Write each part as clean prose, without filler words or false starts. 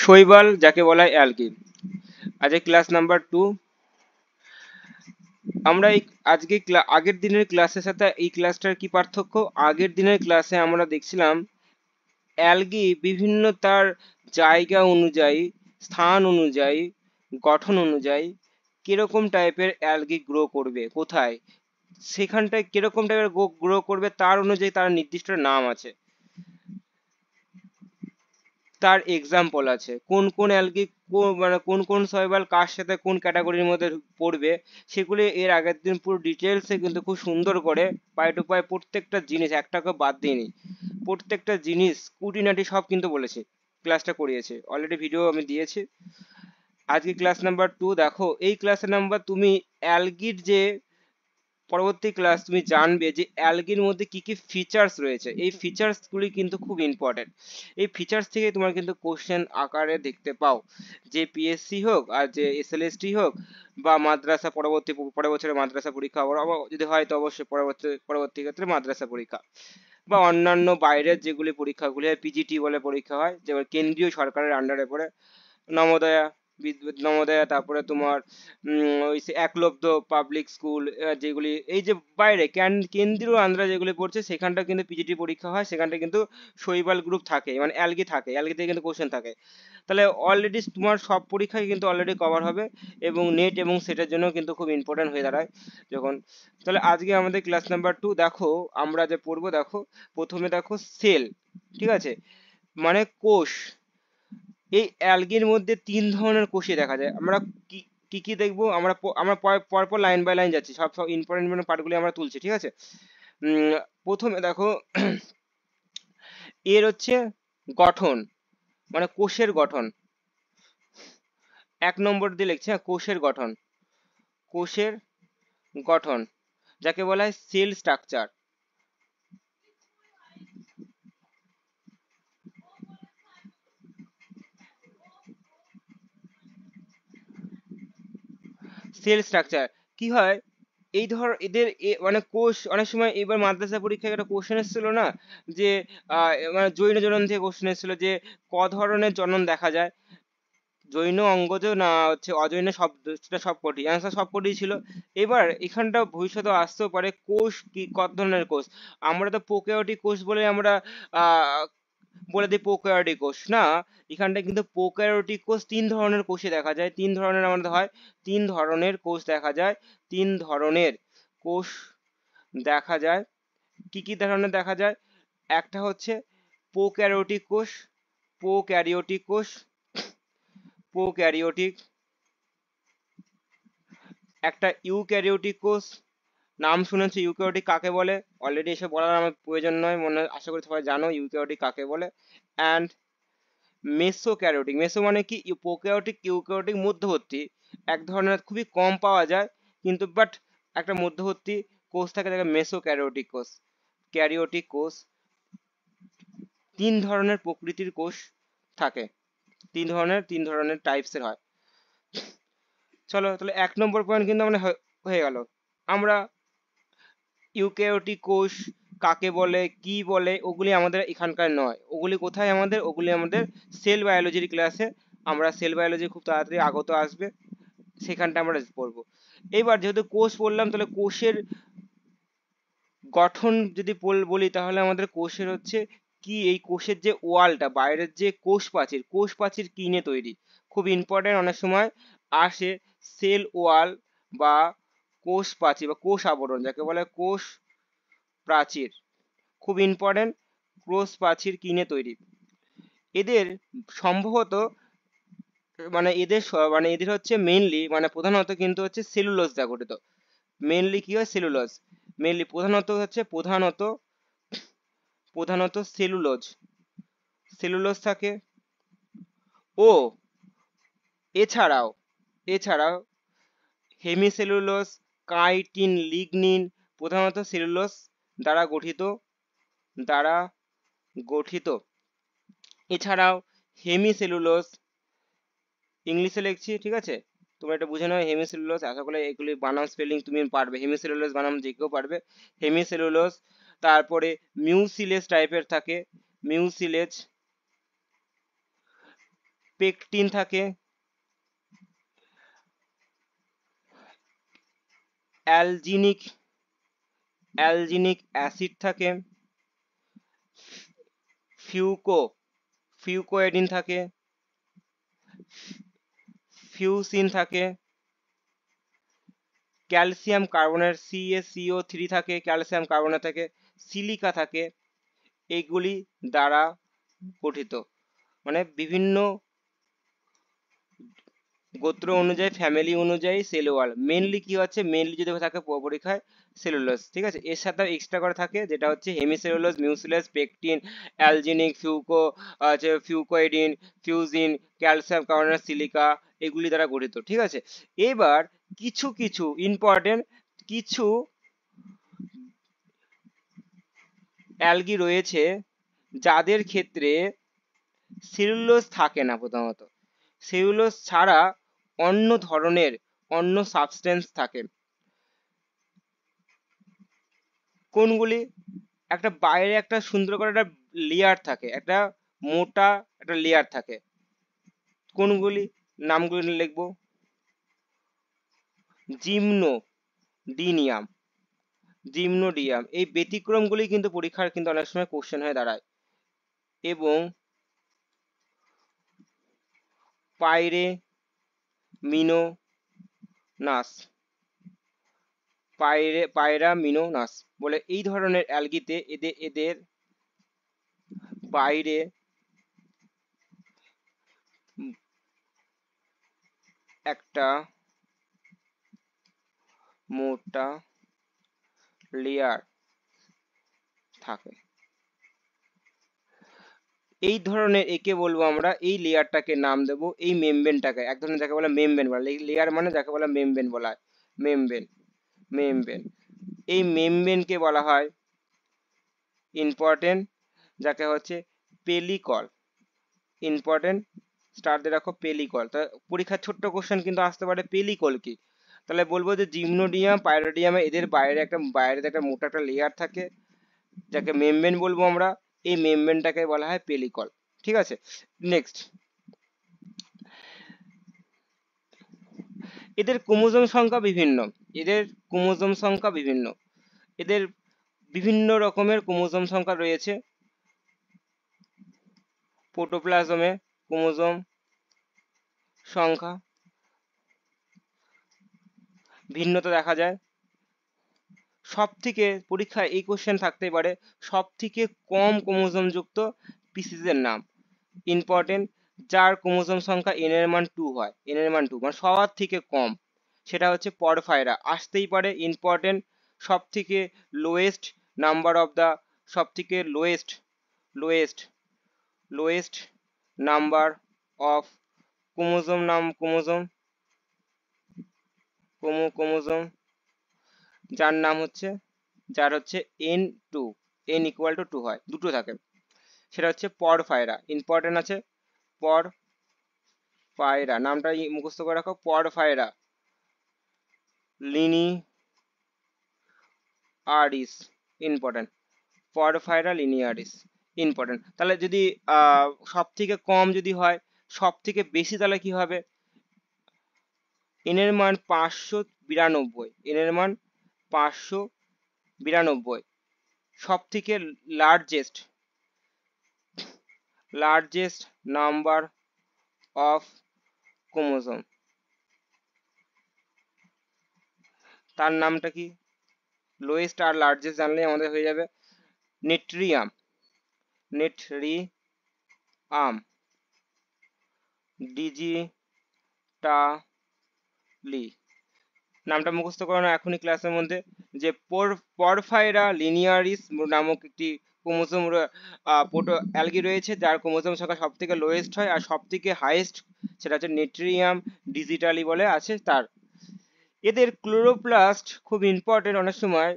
শৈবাল যাকে বলা হয় অ্যালগি। আজকে ক্লাস নাম্বার 2। আমরা এই আজকে আগের দিনের ক্লাসের সাথে এই ক্লাসটার কি পার্থক্য? আগের দিনের ক্লাসে আমরা দেখছিলাম অ্যালগি বিভিন্ন তার জায়গা অনুযায়ী, স্থান অনুযায়ী, গঠন অনুযায়ী কিরকম টাইপের অ্যালগি গ্রো করবে, কোথায়, সেখানটায় কিরকম টাইপের গ্রো করবে তার অনুযায়ী তার নির্দিষ্ট নাম আছে, তার এক্সাম্পল আছে, কোন কোন অ্যালগি মানে কোন কোন শৈবাল কার সাথে কোন ক্যাটাগরির মধ্যে পড়বে, সেগুলি এর আগের দিন পুরো ডিটেলসে কিন্তু খুব সুন্দর করে পাই টু পাই প্রত্যেকটা জিনিস একটাকে বাদ দিইনি, প্রত্যেকটা জিনিস খুঁটিনাটি সব কিন্তু বলেছে, ক্লাসটা করিয়েছে, অলরেডি ভিডিও আমি দিয়েছি। আজকে ক্লাস নাম্বার 2 দেখো, এই ক্লাসের নাম্বার তুমি অ্যালগির যে পরবর্তী ক্লাস তুমি জানবে যে অ্যালগির মধ্যে কি কি ফিচার্স রয়েছে, এই ফিচার্স গুলি কিন্তু খুব ইম্পর্টেন্ট। এই ফিচার্স থেকে তোমার কিন্তু কোশ্চেন আকারে দেখতে পাও, যে পিএসসি হোক আর যে এসএলএসটি হোক বা মাদ্রাসা পরের বছরে মাদ্রাসা পরীক্ষা, আবার যদি হয় তো অবশ্যই পরবর্তী ক্ষেত্রে মাদ্রাসা পরীক্ষা বা অন্যান্য বাইরের যেগুলি পরীক্ষাগুলি হয়, পিজিটি বলে পরীক্ষা হয়, যেমন কেন্দ্রীয় সরকারের আন্ডারে পড়ে, নবোদয়া, নবোদয়া, তারপরে তোমার ওই একলব্য পাবলিক স্কুল, যেগুলি এই যে বাইরে কেন্দ্রীয় আন্ডারে যেগুলি পড়ছে সেখানটা কিন্তু পিজিটি পরীক্ষা হয়, সেখানটা কিন্তু শৈবাল গ্রুপ থাকে, মানে অ্যালগি থাকে, অ্যালগি থেকে কিন্তু কোশ্চেন থাকে। তাহলে অলরেডি তোমার সব পরীক্ষায় কিন্তু অলরেডি কভার হবে, এবং নেট এবং সেটার জন্য কিন্তু খুব ইম্পর্টেন্ট হয়ে দাঁড়ায় যখন। তাহলে আজকে আমাদের ক্লাস নাম্বার 2 দেখো, আমরা যে পড়বো দেখো, প্রথমে দেখো সেল, ঠিক আছে, মানে কোষ। এই অ্যালগির মধ্যে 3 ধরনের কোষই দেখা যায়। আমরা কি কি কি দেখবো, আমরা পরপর লাইন বাই লাইন যাচ্ছি, সব সব ইম্পর্টেন্ট পার্টগুলি আমরা তুলছি, ঠিক আছে। উম, প্রথমে দেখো এর হচ্ছে গঠন, মানে কোষের গঠন, 1 নম্বর দিয়ে লিখছি, হ্যাঁ, কোষের গঠন, কোষের গঠন যাকে বলা হয় সেল স্ট্রাকচার। সেল স্ট্রাকচার কি হয়, এই ধর এদের মানে কোষ অনেক সময়, এবার মাদ্রাসা পরীক্ষায় একটা কোশ্চেন এসেছিল না, যে মানে জৈন জনন থেকে কোশ্চেন এসেছিল যে ক ধরনের জনন দেখা যায়, জৈন, অঙ্গজ না হচ্ছে অজৈন, সব সেটা সবকটি অ্যান্সার সবকটি ছিল। এবার এখানটা ভবিষ্যতে আসতেও পারে কোষ কি কত ধরনের কোষ, আমরা তো প্রোক্যারিওটিক কোষ বলে আমরা আহ বলে দিই প্রোক্যারিওটিক কোষ না, এখানটায় কিন্তু প্রোক্যারিওটিক কোষ 3 ধরনের কোষে দেখা যায়, 3 ধরনের আমাদের হয়, 3 ধরনের কোষ দেখা যায়, 3 ধরনের কোষ দেখা যায়। কি কি ধরনের দেখা যায়? একটা হচ্ছে প্রোক্যারিওটিক কোষ, প্রোক্যারিওটিক কোষ, প্রোক্যারিওটিক, একটা ইউক্যারিওটিক কোষ, নাম শুনেছি ইউক্যারিওটিক কাকে বলে, অলরেডি এসে বলার আমার প্রয়োজন নয়, মনে আশা করি সবাই জানো ইউক্যারিওটিক কাকে বলে। অ্যান্ড মেসোক্যারিওটিক, মেসো মানে কি, প্রোক্যারিওটিক ইউক্যারিওটিক মধ্যবর্তী, এক ধরনের খুবই কম পাওয়া যায় কিন্তু বাট একটা মধ্যবর্তী কোষ থাকে, তাকে মেসোক্যারিওটিক কোষ। ক্যারিওটিক কোষ, 3 ধরনের প্রকৃতির কোষ থাকে, 3 ধরনের টাইপসের হয়। চলো তাহলে 1 নম্বর পয়েন্ট কিন্তু আমরা হয়ে গেল। আমরা ইউক্যারিওটিক কোষ কাকে বলে, কি বলে, ওগুলি আমাদের এখানকার নয়, ওগুলি কোথায় আমাদের, ওগুলি আমাদের সেল বায়োলজির ক্লাসে, আমরা সেল বায়োলজি খুব তাড়াতাড়ি আগত আসবে, সেখানটা আমরা পড়বো। এবার যেহেতু কোষ বললাম, তাহলে কোষের গঠন যদি বলি, তাহলে আমাদের কোষের হচ্ছে কি, এই কোষের যে ওয়ালটা, বাইরের যে কোষ প্রাচীর কি নিয়ে তৈরি, খুব ইম্পর্টেন্ট, অনেক সময় আসে সেল ওয়াল বা কোষ প্রাচীর বা কোষ আবরণ যাকে বলে কোষ প্রাচীর, খুব ইম্পর্টেন্ট, কোষ প্রাচীর কি নিয়ে তৈরি। এদের সম্ভবত মানে এদের হচ্ছে মেইনলি, মানে প্রধানত কিন্তু হচ্ছে সেলুলোজ দিয়ে গঠিত, মেইনলি কি হয় সেলুলোজ, মেইনলি প্রধানত সেলুলোজ, সেলুলোজ থাকে। ও এছাড়াও এছাড়াও হেমিসেলুলোজ, কাইটিন, লিগনিন, প্রধানত সেলুলোজ দ্বারা গঠিত, দ্বারা গঠিত। এছাড়াও হেমিসেলুলোজ, ইংলিশে লিখছি, ঠিক আছে, তোমরা এটা বুঝে নাও, হেমিসেলুলোজ, আশা করি এগুলি বানাম স্পেলিং তুমি পারবে, হেমিসেলুলোজ বানাম যে কেউ পারবে, হেমিসেলুলোজ। তারপরে মিউসিলেজ টাইপের থাকে, মিউসিলেজ, পেকটিন থাকে, অ্যালজিনিক অ্যাসিড থাকে, ফিউকোএডিন থাকে, ফিউসিন থাকে, ক্যালসিয়াম কার্বনেট CaCO3 থাকে, ক্যালসিয়াম কার্বনেট থাকে, সিলিকা থাকে, এইগুলি দ্বারা গঠিত। মানে বিভিন্ন গোত্র অনুযায়ী, ফ্যামিলি অনুযায়ী সেল ওয়াল মেনলি কি হচ্ছে, মেনলি যদি থাকে পরীক্ষায় সেলুলোজ, ঠিক আছে। এর সাথে এক্সট্রা করে থাকে যেটা হচ্ছে hemicellulose, mucilage, pectin, alginic, fucoidin, fucin, calcium carbonate, silica, এগুলি দ্বারা গঠিত, ঠিক আছে। এবার কিছু কিছু ইম্পর্টেন্ট কিছু অ্যালগি রয়েছে যাদের ক্ষেত্রে সেলুলোজ থাকে না। প্রথমত সেলুলোজ ছাড়া অন্য সাবস্টেন্স থাকে। কোনগুলি? একটা বাইরে একটা সুন্দর করে একটা লেয়ার থাকে, একটা মোটা একটা লেয়ার থাকে। কোনগুলি? নামগুলি লিখবো। জিমনোডিয়াম, এই ব্যতিক্রমগুলি কিন্তু পরীক্ষার কিন্তু অনেক সময় কোশ্চেন হয়ে দাঁড়ায়। এবং পাইরামিনোনাস বলে এই ধরনের অ্যালগিতে এদের বাইরে একটা মোটা লেয়ার থাকে। এই ধরনের একে বলবো আমরা, এই লেয়ারটাকে নাম দেবো, এই মেমব্রেনটাকে এক ধরনের যাকে বলা মেমব্রেন বলা, লেয়ার মানে যাকে বলা মেমব্রেন বলা হয়, মেমব্রেন। এই মেমব্রেনকে বলা হয় ইম্পর্টেন্ট, যাকে হচ্ছে পেলিকল। ইম্পর্টেন্ট স্টার দিয়ে রাখো, পেলিকল। তা পরীক্ষার ছোট্ট কোশ্চেন কিন্তু আসতে পারে, পেলিকল কি? তাহলে বলবো যে জিমনোডিয়াম, পাইরোডিয়ামে এদের বাইরে একটা মোটা একটা লেয়ার থাকে যাকে মেমব্রেন বলবো আমরা। এই মেমব্রেনটাকে বলা হয় পেলিকল, ঠিক আছে। নেক্সট, এদের ক্রোমোজোম সংখ্যা বিভিন্ন, এদের বিভিন্ন রকমের ক্রোমোজোম সংখ্যা রয়েছে। প্রোটোপ্লাজমে ক্রোমোজোম সংখ্যা ভিন্নতা দেখা যায়। সব থেকে পরীক্ষায় এই কোশ্চেন থাকতেই পারে, সব থেকে কম ক্রোমোজোম যুক্ত স্পিসিসের নাম। ইম্পর্টেন্ট, যার ক্রোমোজোম সংখ্যা n এর মান 2 হয়, n এর মান 2 মানে সবার থেকে কম, সেটা হচ্ছে পরফাইরা। আসতেই পারে ইম্পর্টেন্ট, সব থেকে লোয়েস্ট নাম্বার অফ দা, সব থেকে লোয়েস্ট নাম্বার অফ ক্রোমোজোম যার হচ্ছে n2, n ইকুয়াল টু 2 হয়, দুটো থাকে, সেটা হচ্ছে পরফাইরা। ইম্পর্টেন্ট আছে পরফাইরা, নামটা মুখস্থ করে রাখো, পরফাইরা লিনিয়ারিস। Important, পরফাইরা লিনিয়ারিস important. তাহলে যদি সব থেকে কম যদি হয়, সব থেকে বেশি তাহলে কি হবে? n এর মান 592, n এর মান 592। সব থেকে লার্জেস্ট নাম্বার অফ ক্রোমোজোম, তার নামটা কি? লোয়েস্ট আর লার্জেস্ট জানলে আমাদের হয়ে যাবে। নেট্রিয়াম ডিজিটালি, নামটা মুখস্থ করানো এখনই ক্লাসের মধ্যে। যে পরফাইরা লিনিয়ারিস নামক একটি ক্রোমোজোম অ্যালগি রয়েছে, যার ক্রোমোজোম সংখ্যা সব থেকে লোয়েস্ট হয়, আর সব থেকে হাইয়েস্ট সেটা হচ্ছে নেট্রিয়াম ডিজিটালি বলে আছে তার। এদের ক্লোরোপ্লাস্ট খুব ইম্পর্টেন্ট, অনেক সময়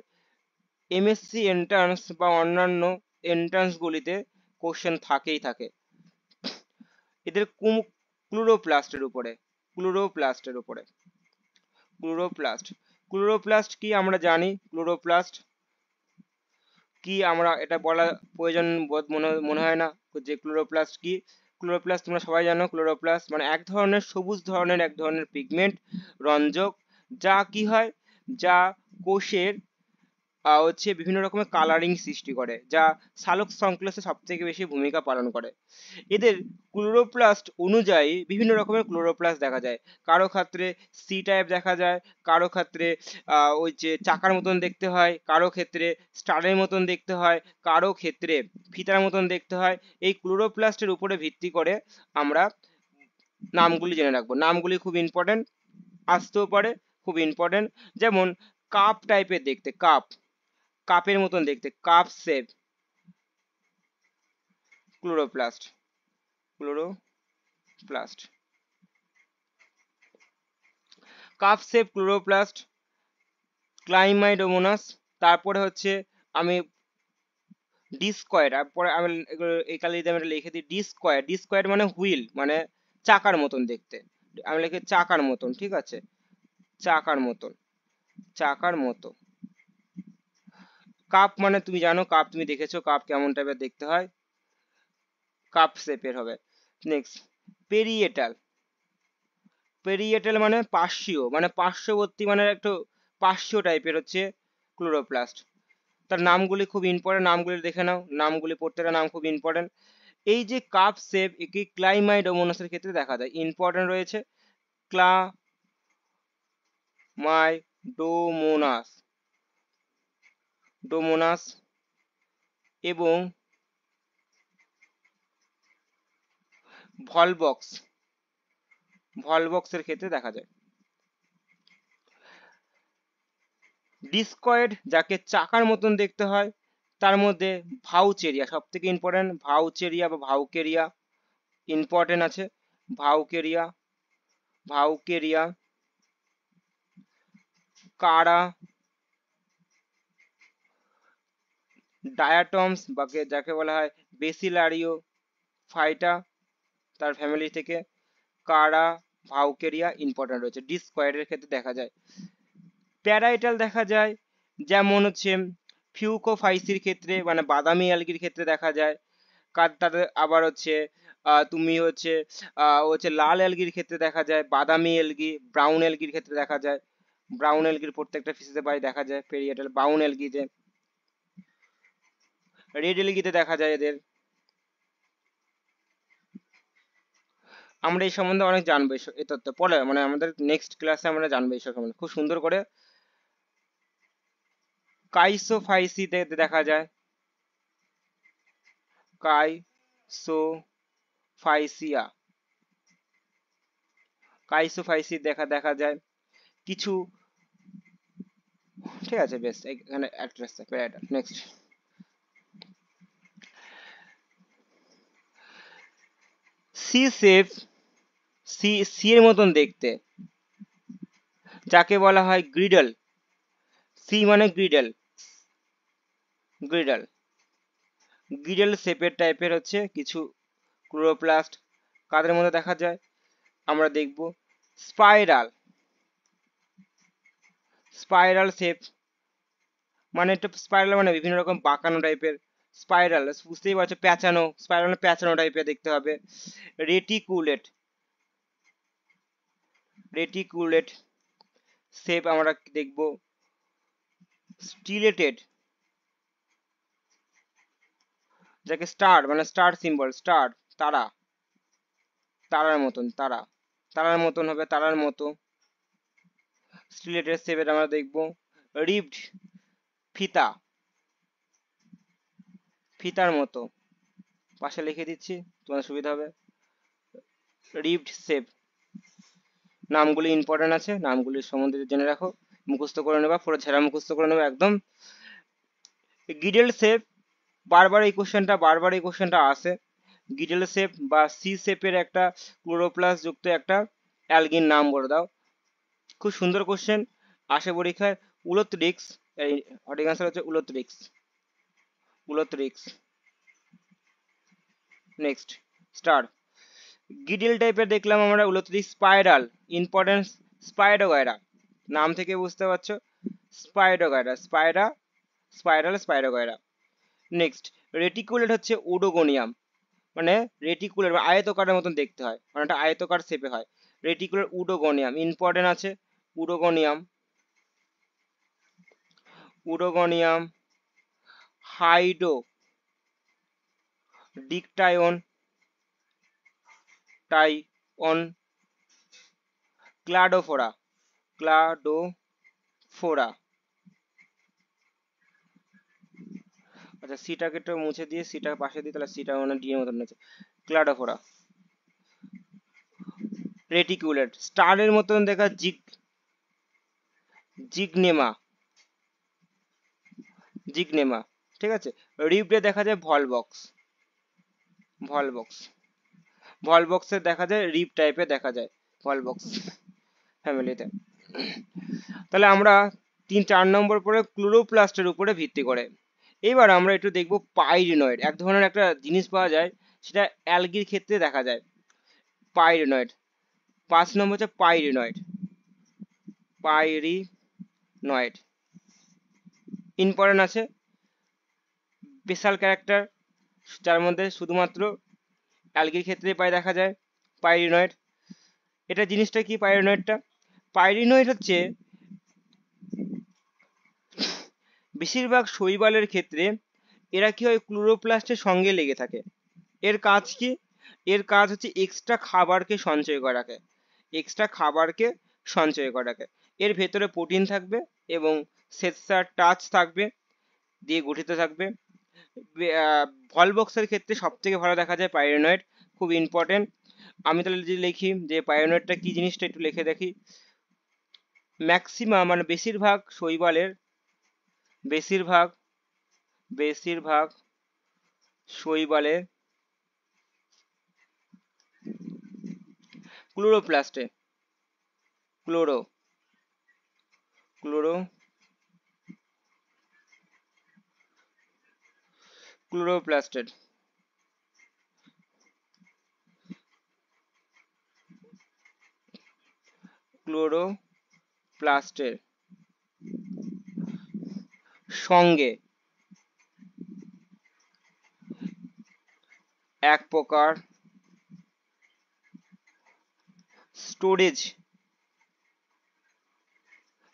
এমএসসি এন্ট্রান্স বা অন্যান্য এন্ট্রান্স গুলিতে কোশ্চেন থাকেই থাকে এদের ক্লোরোপ্লাস্টের উপরে। ক্লোরোপ্লাস্ট কি আমরা জানি, ক্লোরোপ্লাস্ট কি আমরা এটা বলা প্রয়োজন বোধ মনে হয় না যে ক্লোরোপ্লাস্ট কি। ক্লোরোপ্লাস্ট তোমরা সবাই জানো, ক্লোরোপ্লাস্ট মানে এক ধরনের সবুজ ধরনের এক ধরনের পিগমেন্ট, রঞ্জক, যা কি হয়, যা কোষের হচ্ছে বিভিন্ন রকমের কালারিং সৃষ্টি করে, যা সালোক সংশ্লেষে সব থেকে বেশি ভূমিকা পালন করে। এদের ক্লোরোপ্লাস্ট অনুযায়ী বিভিন্ন রকমের ক্লোরোপ্লাস্ট দেখা যায়। কারো ক্ষেত্রে সি টাইপ দেখা যায়, কারো ক্ষেত্রে ওই যে চাকার মতন দেখতে হয়, কারো ক্ষেত্রে স্টারের মতন দেখতে হয়, কারো ক্ষেত্রে ফিতার মতন দেখতে হয়। এই ক্লোরোপ্লাস্টের উপরে ভিত্তি করে আমরা নামগুলি জেনে রাখবো। নামগুলি খুব ইম্পর্টেন্ট, আসতেও পারে, খুব ইম্পর্টেন্ট। যেমন কাপ টাইপের দেখতে, কাপ, কাপের মতন দেখতে, cup shape, chloroplast, chloroplast, cup shape chloroplast, chlamydomonas. তারপরে হচ্ছে আমি ডিস্কয়েড, পরে আমি এই কালি দিয়ে আমি লিখে দিই ডিস্কয়েড। ডিস্কয়েড মানে হুইল, মানে চাকার মতন দেখতে, আমি লিখি চাকার মতন, ঠিক আছে, চাকার মতন, চাকার মতো। কাপ মানে তুমি জানো, কাপ তুমি দেখেছো কাপ কেমন টাইপের দেখতে হয়, কাপ শেপের হবে। নেক্সট পেরিয়েটাল, পেরিয়েটাল মানে পার্শ্বীয়, মানে পার্শ্ববর্তী, মানে একটু পার্শ্বীয় টাইপের হচ্ছে ক্লোরোপ্লাস্ট। তার নামগুলি খুব ইম্পর্টেন্ট, নামগুলি দেখে নাও, নামগুলি প্রত্যেকটা নাম খুব ইম্পর্টেন্ট। এই যে কাপ শেপ একে ক্লাইমাইডোমোনাসের ক্ষেত্রে দেখা যায়, ইম্পর্টেন্ট রয়েছে ক্লামাইডোমোনাস, ডোমোনাস এবং ভলবক্স, ভলবক্সের ক্ষেত্রে দেখা যায়। ডিস্কয়েড যাকে চাকার মতন দেখতে হয়, তার মধ্যে ভাউচেরিয়া সব থেকে ইম্পর্টেন্ট, ভাউচেরিয়া বা ভাউকেরিয়া ইম্পর্টেন্ট আছে, ভাউকেরিয়া, ভাউকেরিয়া, কারা, ডায়াটমস বা যাকে বলা হয় বেসিলারিও ফাইটা, তার ফ্যামিলি থেকে কারা, ভাউকেরিয়া ইম্পর্টেন্ট রয়েছে, ডিস্কয়েডের ক্ষেত্রে দেখা যায়। প্যারাইটাল দেখা যায় যেমন হচ্ছে ফিউকোফাইসির ক্ষেত্রে, মানে বাদামি অ্যালগির ক্ষেত্রে দেখা যায়। তাদের আবার হচ্ছে তুমি হচ্ছে লাল অ্যালগির ক্ষেত্রে দেখা যায়, বাদামি অ্যালগি, ব্রাউন অ্যালগির ক্ষেত্রে দেখা যায়, ব্রাউন অ্যালগির প্রত্যেকটা ফিশে পাই দেখা যায় পেরিয়েটাল, ব্রাউন অ্যালগিতে, রেড অ্যালগিতে দেখা যায় এদের। আমরা এই সম্বন্ধে অনেক জানবো, এই তথ্য পরে মানে আমাদের নেক্সট ক্লাসে আমরা জানবো এইসব সম্বন্ধে খুব সুন্দর করে। কাইসোফাইসিতে দেখা যায়, কাইসোফাইসিয়া, কাইসোফাইসি দেখা যায় কিছু, ঠিক আছে বেশ, এখানে address parietal. Next C shape, C, C এর মতন দেখতে, যাকে বলা হয় গ্রিডল, সি মানে গ্রিডল, গ্রিডল, গ্রিডল শেপের টাইপের হচ্ছে কিছু ক্লোরোপ্লাস্ট কাদের মধ্যে দেখা যায়, আমরা দেখব স্পাইরাল, স্পাইরাল শেপ মানে একটা স্পাইরাল মানে বিভিন্ন রকম বাঁকানো টাইপের, স্পাইরাল বুঝতেই পারছো, প্যাঁচানো, স্পাইরাল প্যাঁচানো টাইপের দেখতে হবে। রেটিকুলেট, রেটিকুলেট শেপ আমরা দেখব। স্টিলেটেড, যাকে স্টার মানে স্টার সিম্বল, স্টার, তারা, তারার মতন, তারা, তারার মতন হবে, তারার মতো। স্টিলেটেড শেপের আমরা দেখব। রিবড, ফিতা, ফিতার মতো, পাশে লিখে দিচ্ছি তোমার সুবিধা হবে, রিবড শেপ। নামগুলি ইম্পর্টেন্ট আছে, নামগুলির সম্বন্ধে জেনে রাখো, মুখস্থ করে নেবা, পুরো ঝেড়া মুখস্থ করে নেবা একদম। গিডেল শেপ, বারবার এই কোশ্চেনটা, বারবার এই কোশ্চেনটা আসে। গিডেল শেপ বা সি শেপের একটা ক্লোরোপ্লাস্ট যুক্ত একটা অ্যালগির নাম বলে দাও, খুব সুন্দর কোশ্চেন আসে পরীক্ষায়। উলোথ্রিক্স, এই সঠিক অ্যান্সার হচ্ছে উলোথ্রিক্স, উলোথ্রিক্স। নেক্সট স্টার, গিডেল টাইপের দেখলাম আমরা উলোথ্রিক্স। স্পাইরাল, ইম্পর্টেন্স, স্পাইডোগাইরা, নাম থেকে বুঝতে পারছো, স্পাইডোগাইরা, স্পাইরা, স্পাইরাল, স্পাইডোগাইরা। নেক্সট রেটিকুলেট হচ্ছে ওডোগোনিয়াম, মানে রেটিকুলার বা আয়তকারের মতন দেখতে হয়, মানে একটা আয়তকার শেপে হয়। রেটিকুলার উডোগনিয়াম ইম্পর্টেন্ট আছে। উডোগনিয়াম, উডোগনিয়াম, হাইডো ডিকটায়ন, টাইঅন, ক্লাডোফোরা, ক্লাডোফোরা। আচ্ছা সিটাকে একটু মুছে দিয়ে সিটার পাশে দিয়ে, তাহলে সিটা মানে ডি এর মতন আছে। ক্লাডোফোরা। রেটিকুলেট স্টারের মতন দেখা জিগনেমা, জিগনেমা, ঠিক আছে। রিবডে দেখা যায় ভলবক্স, ভলবক্স, ভলবক্সের দেখা যায় রিব টাইপের দেখা যায় ভলবক্স ফ্যামিলিতে। তাহলে আমরা 4 নম্বর পরে ক্লোরোপ্লাস্টের উপরে ভিত্তি করে এবার আমরা একটু দেখব পাইরিনয়েড। এক ধরনের একটা জিনিস পাওয়া যায়, সেটা অ্যালগির ক্ষেত্রে দেখা যায়, পাইরিনয়েড। 5 নম্বর হচ্ছে পাইরিনয়েড, পাইরিনয়েড ইম্পর্টেন্ট আছে, স্পেশাল ক্যারেক্টার, যার মধ্যে শুধুমাত্র অ্যালগির ক্ষেত্রে পাই দেখা যায় পাইরিনয়েড। এটা জিনিসটা কি পাইরিনয়েডটা? পাইরিনয়েড হচ্ছে বেশিরভাগ শৈবালের ক্ষেত্রে এরা কি হয়, ক্লোরোপ্লাস্টের সঙ্গে লেগে থাকে। এর কাজ কি? এর কাজ হচ্ছে এক্সট্রা খাবারকে সঞ্চয় করা রাখে, এক্সট্রা খাবারকে সঞ্চয় করা রাখে। এর ভেতরে প্রোটিন থাকবে এবং শ্বেতসার টাচ থাকবে, দিয়ে গঠিত থাকবে। ভলবক্সের ক্ষেত্রে সব থেকে ভালো দেখা যায় পাইরিনয়েড, খুব ইম্পর্টেন্ট। আমি তাহলে যদি লিখি যে পাইরিনয়েডটা কি জিনিসটা একটু লিখে দেখি। ম্যাক্সিমাম মানে বেশিরভাগ শৈবালের, বেশিরভাগ বেশিরভাগ শৈবালের ক্লোরোপ্লাস্টে, ক্লোরো ক্লোরো ক্লোরোপ্লাস্টেড, ক্লোরোপ্লাস্টের সঙ্গে এক প্রকার স্টোরেজ,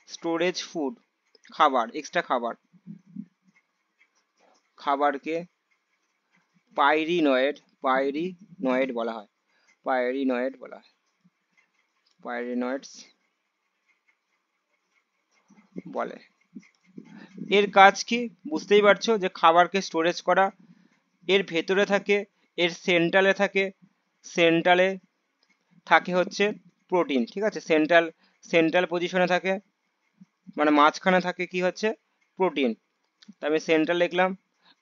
স্টোরেজ ফুড, খাবার, এক্সট্রা খাবার, খাবারকে পাইরিনয়েড, পাইরিনয়েড বলা হয়, পাইরিনয়েড বলা হয়, পাইরিনয়েডস বলে। এর কাজ কি বুঝতেই পারছো, যে খাবারকে স্টোরেজ করা। এর ভেতরে থাকে, এর সেন্ট্রালে থাকে, সেন্ট্রালে থাকে হচ্ছে প্রোটিন, ঠিক আছে। সেন্ট্রাল, সেন্ট্রাল পজিশনে থাকে, মানে মাঝখানে থাকে কি হচ্ছে প্রোটিন, তা আমি সেন্ট্রাল লিখলাম।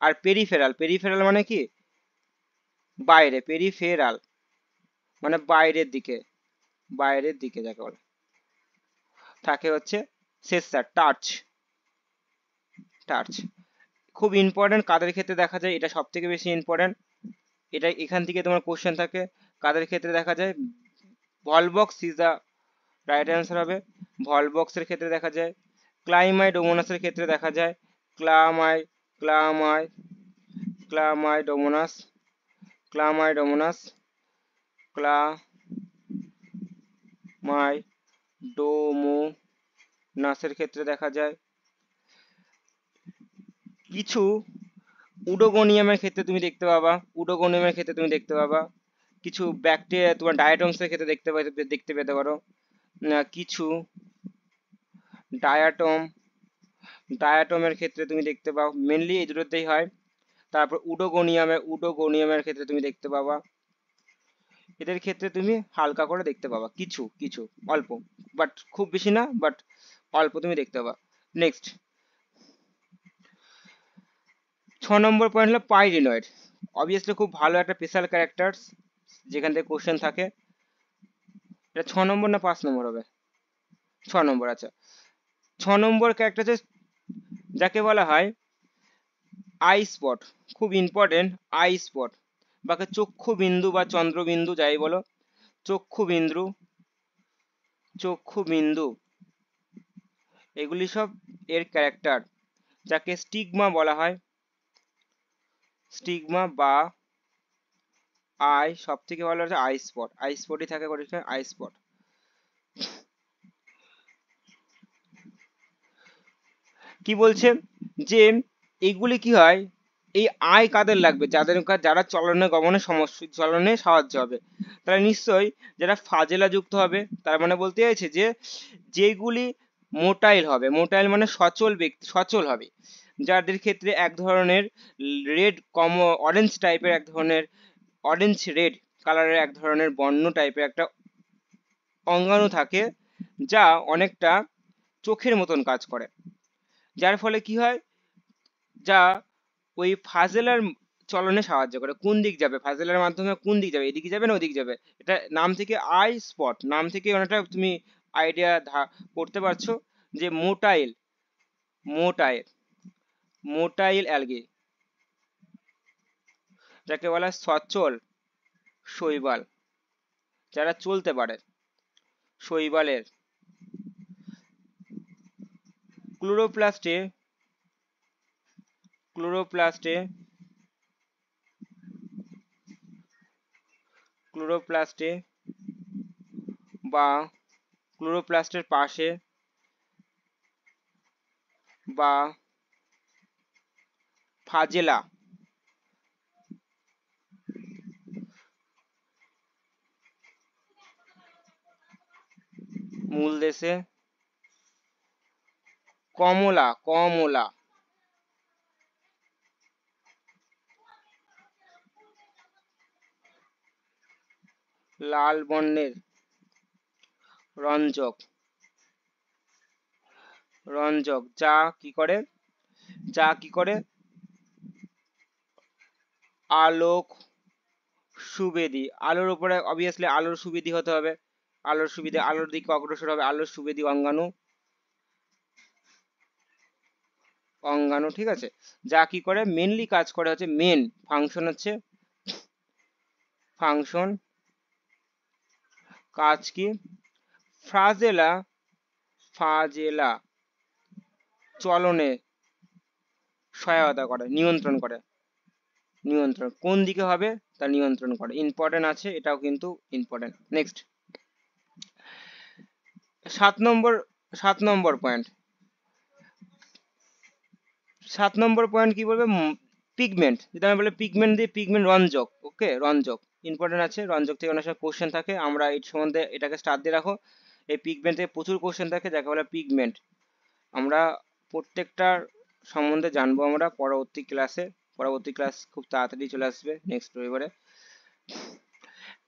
আর পেরিফেরাল, পেরিফেরাল মানে কি বাইরে, পেরিফেরাল মানে বাইরের দিকে, বাইরের দিকে যাকে বলে থাকে হচ্ছে সেসার টাচ, টাচ খুব ইম্পর্টেন্ট। কাদের ক্ষেত্রে দেখা যায়, এটা সব থেকে বেশি ইম্পর্টেন্ট, এটা এখান থেকে তোমার কোশ্চেন থাকে। কাদের ক্ষেত্রে দেখা যায়? Volvox is the right answer হবে। ভলবক্সের ক্ষেত্রে দেখা যায়, ক্লাইমাইডোমোনাসের ক্ষেত্রে দেখা যায়, ক্লামাই ক্লামাই ক্লামাইডোমোনাস, ক্লামাইডোমোনাস, ক্লামাইডোমোনাসের ক্ষেত্রে দেখা যায়। কিছু উডোগোনিয়ামের ক্ষেত্রে তুমি দেখতে পাবা, উডোগোনিয়ামের ক্ষেত্রে তুমি দেখতে পাবা। কিছু ব্যাকটেরিয়া তোমার ডায়াটমসের ক্ষেত্রে দেখতে পেতে পারো। কিছু ডায়াটম, ডায়াটমের ক্ষেত্রে তুমি দেখতে পাও, মেনলি এই দুটোতেই হয়। তারপর উডোগোনিয়ামের ক্ষেত্রে তুমি দেখতে পাবা। এদের ক্ষেত্রে তুমি হালকা করে দেখতে পাবা, কিছু কিছু অল্প, বাট খুব বেশি না, বাট অল্প তুমি দেখতে পাবা। নেক্সট 6 নম্বর পয়েন্ট হলো পাইরিনয়েড। অবভিয়াসলি খুব ভালো একটা স্পেশাল ক্যারেক্টার, যেখান থেকে কোশ্চেন থাকে। এটা 6 নম্বর না 5 নম্বর হবে? 6 নম্বর, আচ্ছা। 6 নম্বর ক্যারেক্টার হচ্ছে যাকে বলা হয় আই স্পট, খুব ইম্পর্টেন্ট। আই স্পট বাকে চক্ষু বিন্দু বা চন্দ্রবিন্দু যাই বলো, চক্ষু বিন্দু, চক্ষু বিন্দু, এগুলি সব এর ক্যারেক্টার, যাকে স্টিগমা বলা হয়, স্টিগমা বা আই, সব থেকে ভালো হচ্ছে আই স্পট, আই স্পটই থাকে আই স্পট। কি বলছে যে এইগুলি কি হয়, এই আয় কাদের লাগবে, যারা চলনে গমনে সমস্যা, চলনে সাহায্য হবে, তারা নিশ্চয়ই যারা ফাজেলা যুক্ত হবে। তার মানে বলতে চাইছে যে যেগুলি মোটাইল হবে, মোটাইল মানে সচল ব্যক্তি, সচল হবে, যাদের ক্ষেত্রে এক ধরনের রেড অরেঞ্জ টাইপের, এক ধরনের অরেঞ্জ রেড কালারের এক ধরনের বর্ণ টাইপের একটা অঙ্গাণু থাকে, যা অনেকটা চোখের মতন কাজ করে, যার ফলে কি হয়, যা ওই ফাজেলার চলনে সাহায্য করে। কোন দিক যাবে, ফাজেলার মাধ্যমে কোন দিক যাবে, এদিকে যাবে না ওদিক যাবে, এটা নাম থেকে আই স্পট, নাম থেকে অনেকটা তুমি আইডিয়া করতে পারছো যে মোটাইল, মোটাইল মোটাইল অ্যালগি, যাকে বলা হয় সচল শৈবাল, যারা চলতে পারে, শৈবালের ক্লোরোপ্লাস্টে, ক্লোরোপ্লাস্টে ক্লোরোপ্লাস্টে বা ক্লোরোপ্লাস্টের পাশে বা ফাজেলা মূলদেশে, কমলা, কমলা লাল বর্ণের রঞ্জক, রঞ্জক যা কি করে, যা কি করে আলোক সুবেদী, আলোর উপরে অবভিয়াসলি আলোর সুবেদী হতে হবে, আলোর সুবিধে, আলোর দিকে অগ্রসর হবে, আলোর সুবেদী অঙ্গাণু, অঙ্গাণু ঠিক আছে, যা কি করে মেনলি কাজ করে হচ্ছে, মেন ফাংশন হচ্ছে, ফাংশন কাজ কি, ফ্রাজেলা, ফাজেলা চলনে সহায়তা করে, নিয়ন্ত্রণ করে, নিয়ন্ত্রণ কোন দিকে হবে তা নিয়ন্ত্রণ করে, ইম্পর্টেন্ট আছে এটাও কিন্তু ইম্পর্টেন্ট। নেক্সট 7 নম্বর, 7 নম্বর পয়েন্ট, 7 নম্বর পয়েন্ট কি বলবে, পিগমেন্ট, যেটা আমি বলে পিগমেন্ট দিয়ে, পিগমেন্ট রঞ্জক, ওকে রঞ্জক ইম্পর্টেন্ট আছে, রঞ্জক থেকে অনেক সময় কোশ্চেন থাকে, আমরা এই সম্বন্ধে এটাকে স্টার দিয়ে রাখো, এই পিগমেন্ট থেকে প্রচুর কোশ্চেন থাকে, যাকে বলে পিগমেন্ট, আমরা প্রত্যেকটার সম্বন্ধে জানবো আমরা পরবর্তী ক্লাসে, পরবর্তী ক্লাস খুব তাড়াতাড়ি চলে আসবে নেক্সট রবিবারে।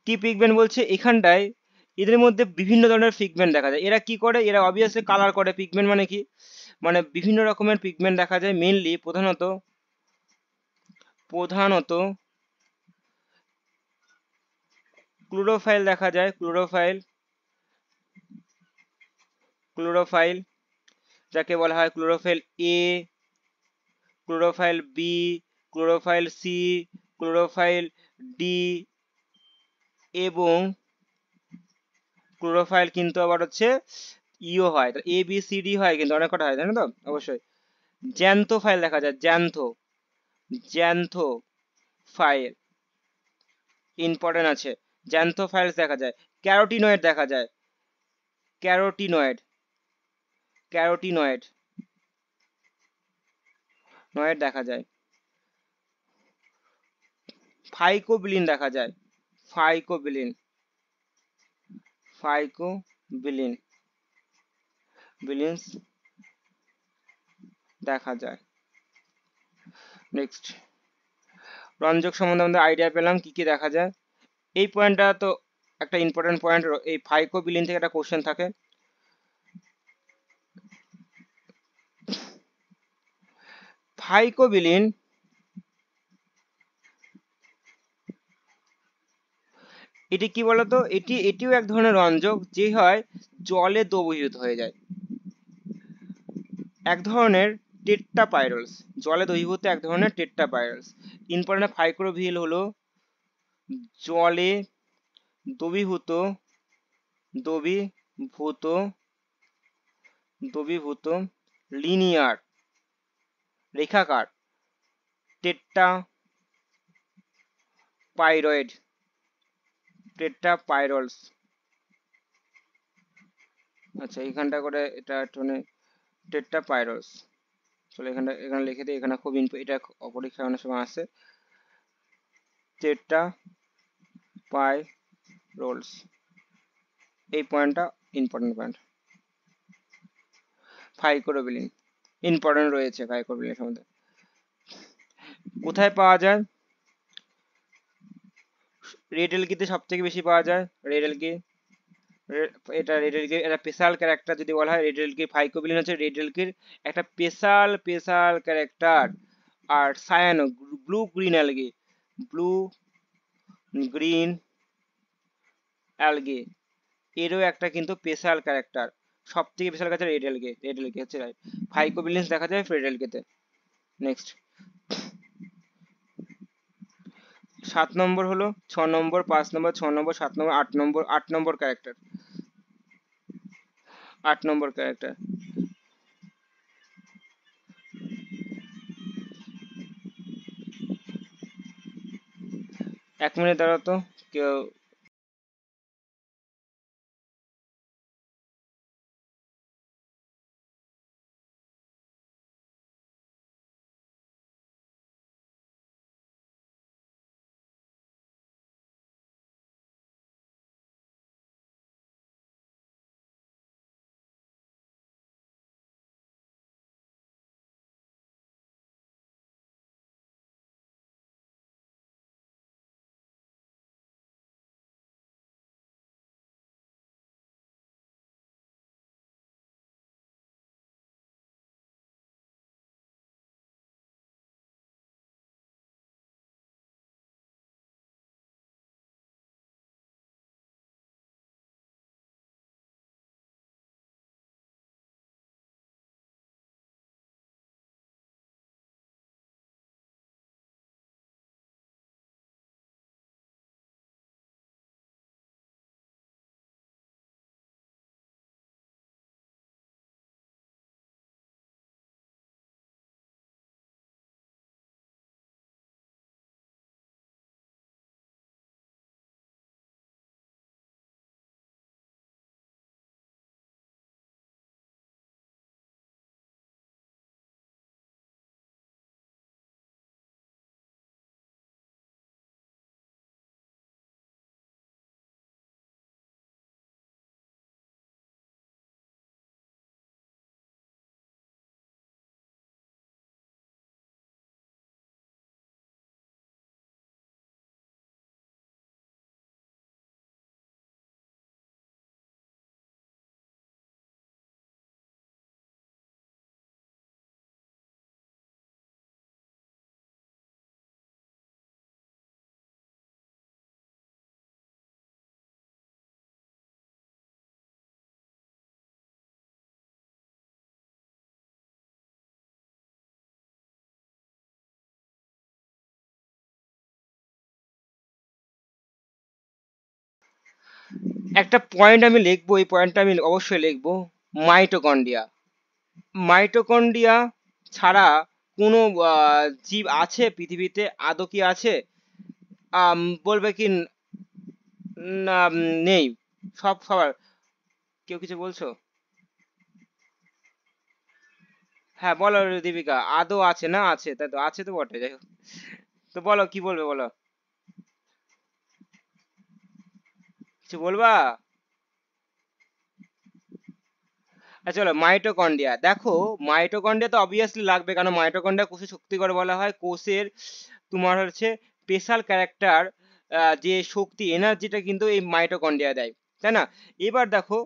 কি পিগমেন্ট বলছে এখানটায়, এদের মধ্যে বিভিন্ন ধরনের পিগমেন্ট দেখা যায়, এরা কি করে, এরা অবভিয়াসলি কালার করে, পিগমেন্ট মানে কি, মানে বিভিন্ন রকমের পিগমেন্ট দেখা যায়, মেইনলি প্রধানত, প্রধানত ক্লোরোফাইল দেখা যায়, ক্লোরোফাইল, ক্লোরোফাইল যাকে বলা হয় ক্লোরোফাইল এ, ক্লোরোফাইল বি, ক্লোরোফাইল সি, ক্লোরোফাইল ডি, এবং ক্লোরোফাইল কিন্তু আবার হচ্ছে ইও হয়, এ বি সি ডি হয় কিন্তু অনেক কটা হয়, জানো তো অবশ্যই। জ্যান্থোফাইল দেখা যায়, জ্যান্থো, জ্যান্থো ফাইল ইম্পর্টেন্ট আছে, জ্যান্থোফাইলস দেখা যায়, ক্যারোটিনয়েড দেখা যায়, ক্যারোটিনয়েড, ক্যারোটিনয়েড নয়েড দেখা যায়, ফাইকোবিলিন দেখা যায়, ফাইকোবিলিন, ফাইকোবিলিন, বিলিনস দেখা যায়। নেক্সট রঞ্জক সম্বন্ধে আমাদের আইডিয়া পেলাম কি কি দেখা যায়, এই পয়েন্টটা তো একটা ইম্পর্টেন্ট পয়েন্ট, এই ফাইকোবিলিন থেকে একটা কোশ্চেন থাকে, ফাইকোবিলিন এটি কি বলতো, এটিও এক ধরনের রঞ্জক, যে হয় জলে দ্রবীভূত হয়ে যায়, এক ধরনের টেট্রাপাইরলস, জলে দ্রবীভূত এক ধরনের টেট্রাপাইরলস। ইম্পর্টেন্ট ফাইকোবিলিন হলো জলে দ্রবীভূত, দ্রবীভূত, দ্রবীভূত লিনিয়ার রেখাকার টেট্রাপাইরয়েড, টেট্রাপাইরলস। আচ্ছা এইখানটা করে এটা একটু টেট্রাপাইরলস। চলো এখানে লিখে দিই, এখানে খুব এটা পরীক্ষায় অনেক সময় আসে। টেট্রাপাইরলস, এই পয়েন্টটা ইম্পর্টেন্ট পয়েন্ট। ফাইকোরোবিলিন ইম্পর্টেন্ট রয়েছে ফাইকোরোবিলিনের সম্বন্ধে। কোথায় পাওয়া যায়? রেড এলগিতে সব থেকে বেশি পাওয়া যায় রেড এলগি। এটা রেড এলগির একটা স্পেশাল ক্যারেক্টার যদি বলা হয়, রেড এলগির ফাইকোবিলিন হচ্ছে রেড এলগির একটা স্পেশাল ক্যারেক্টার। আর cyano, blue green algae, blue green algae এরও একটা কিন্তু স্পেশাল ক্যারেক্টার। সব থেকে স্পেশাল ক্যারেক্টার রেড এলগি হচ্ছে রাইট। ফাইকোবিলিনস দেখা যায় রেড এলগিতে। নেক্সট 7 নম্বর হলো 6 number 5 number 6 number 7 number 8 number character. 8 number character এক মিনিট দাঁড়াও তো, কেউ একটা পয়েন্ট আমি লিখবো, এই পয়েন্টটা আমি অবশ্যই লিখবো। মাইটোকন্ড্রিয়া। মাইটোকন্ড্রিয়া ছাড়া কোনো জীব আছে পৃথিবীতে? আদৌ কি আছে? বলবে কি না, নেই। সবার কেউ কিছু বলছো? হ্যাঁ বলো দীপিকা, আদৌ আছে না আছে? তাই তো আছে তো বটে, যাই হোক। তো বলো কি বলবে, বলো কিছু বলবা? আচ্ছা চলো, মাইটোকন্ড্রিয়া দেখো। মাইটোকন্ড্রিয়া তো অবভিয়াসলি লাগবে, কারণ মাইটোকন্ড্রিয়া কোষে শক্তি করে বলা হয়। কোষের তোমার হচ্ছে স্পেশাল ক্যারেক্টার, যে শক্তি এনার্জিটা কিন্তু এই মাইটোকন্ড্রিয়া দেয়, তাই না? এবার দেখো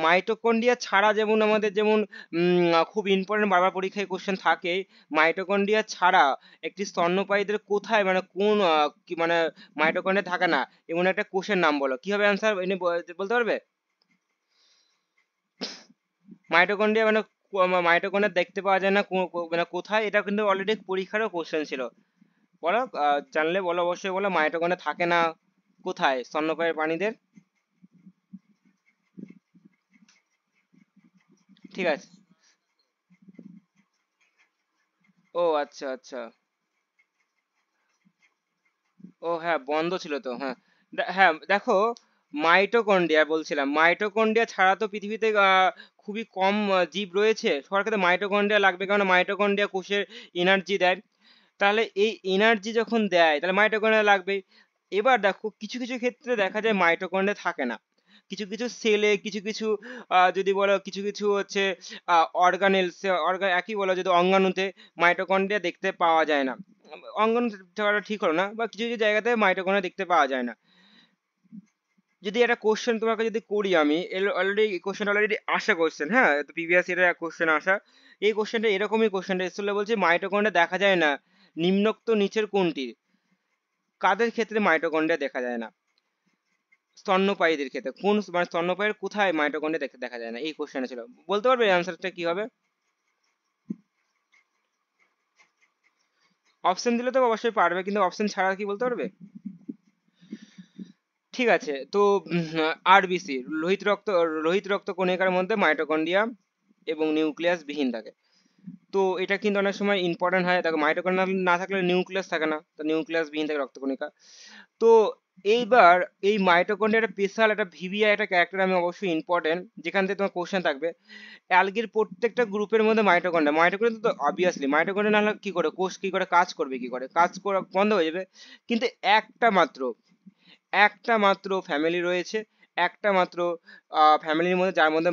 মাইটোকন্ড্রিয়া ছাড়া যেমন আমাদের যেমন খুব ইম্পর্টেন্ট, বারবার পরীক্ষায় কোশ্চেন থাকে, মাইটোকন্ড্রিয়া ছাড়া একটি স্তন্যপায়ীদের কোথায় মানে কোন কি মানে মাইটোকন্ড্রিয়া থাকে না এমন একটা কোষের নাম বলো, কি হবে অ্যান্সার এনে বলতে পারবে? মাইটোকন্ড্রিয়া মানে মাইটোকন্ড্রিয়া দেখতে পাওয়া যায় না মানে কোথায়, এটা কিন্তু অলরেডি পরীক্ষারও কোশ্চেন ছিল। বলো জানলে বলো, অবশ্যই বলো। মাইটোকন্ড্রিয়া থাকে না কোথায় স্তন্যপায়ী প্রাণীদের? ঠিক আছে। ও আচ্ছা আচ্ছা। ও হ্যাঁ বন্ধ ছিল তো, হ্যাঁ। হ্যাঁ দেখো, মাইটোকন্ড্রিয়া বলছিলাম, মাইটোকন্ড্রিয়া ছাড়া তো পৃথিবীতে খুবই কম জীব রয়েছে, সবার ক্ষেত্রে মাইটোকন্ড্রিয়া লাগবে, কারণ মাইটোকন্ড্রিয়া কোষের এনার্জি দেয়। তাহলে এই এনার্জি যখন দেয় তাহলে মাইটোকন্ড্রিয়া লাগবেই। এবার দেখো কিছু কিছু ক্ষেত্রে দেখা যায় মাইটোকন্ড্রিয়া থাকে না, কিছু কিছু সেলে, কিছু কিছু যদি বলো কিছু কিছু হচ্ছে অর্গানেলস, একই বলো যদি অঙ্গাণুতে মাইটোকন্ড্রিয়া দেখতে পাওয়া যায় না। অঙ্গাণু থাকাটা ঠিক হলো না, বা কিছু কিছু জায়গাতে মাইটোকন্ড্রিয়া দেখতে পাওয়া যায় না। যদি একটা কোশ্চেন তোমাকে যদি করি আমি, অলরেডি কোশ্চেন অলরেডি আসা কোশ্চেন, হ্যাঁ তো প্রিভিয়াস ইয়ারের কোশ্চেন আসা, এই কোশ্চেনটা এরকমই কোশ্চেনটা এসেছিল, বলছে মাইটোকন্ড্রিয়া দেখা যায় না নিম্নোক্ত নিচের কোনটি, কাদের ক্ষেত্রে মাইটোকন্ড্রিয়া দেখা যায় না? স্তন্যপায়ীদের ক্ষেত্রে কোন, মানে স্তন্যপায়ীর কোথায় মাইটোকন্ড্রিয়া দেখতে দেখা যায় না, এই কোশ্চেনটা ছিল। বলতে পারবে অ্যান্সারটা কি হবে? অপশন দিলে তো অবশ্যই পারবে, কিন্তু অপশন ছাড়া কি বলতে পারবে? ঠিক আছে, তো আরবিসি, লোহিত রক্ত কণিকার মধ্যে মাইটোকন্ড্রিয়া এবং নিউক্লিয়াস বিহীন থাকে। তো এটা কিন্তু অনেক সময় ইম্পর্টেন্ট হয়, দেখো মাইটোকন্ড্রিয়া না থাকলে নিউক্লিয়াস থাকে না, তো নিউক্লিয়াস বিহীন থাকে রক্তকণিকা। তো এইবার এই মাইটোকন্ড্রিয়া একটা স্পেশাল একটা ভিভিআই একটা ক্যারেক্টার, আমি অবশ্যই ইম্পর্টেন্ট, যেখান থেকে তোমার কোশ্চেন থাকবে। অ্যালগির প্রত্যেকটা গ্রুপের মধ্যে মাইটোকন্ড্রিয়া, মাইটোকন্ড্রিয়া তো অবভিয়াসলি মাইটোকন্ড্রিয়া না হলে কি করে কোষ কি করে কাজ করবে, কি করে কাজ করা বন্ধ হয়ে যাবে। কিন্তু একটা মাত্র একটা মাত্র ফ্যামিলি রয়েছে, একটা মাত্র ফ্যামিলির মধ্যে যার মধ্যে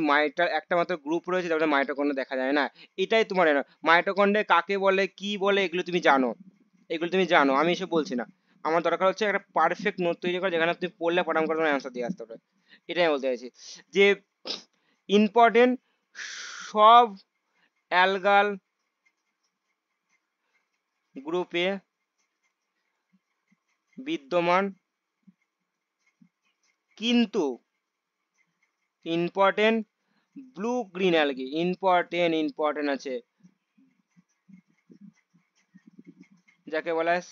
একটা মাত্র গ্রুপ রয়েছে যার মধ্যে মাইটোকন্ড্রিয়া দেখা যায় না। এটাই তোমার মাইটোকন্ড্রিয়া কাকে বলে, কি বলে, এগুলো তুমি জানো, এগুলো তুমি জানো, আমি এসব বলছি না। আমার দরকার হচ্ছে একটা পারফেক্ট নোট তৈরি করা, যেখানে তুমি পড়লে পড়াম করে তোমার অ্যান্সার দিয়ে আসতে হবে। এটাই আমি বলতে চাইছি, যে ইম্পর্টেন্ট সব অ্যালগাল গ্রুপে বিদ্যমান, কিন্তু important blue green algae, important আছে, যাকে বলা হয়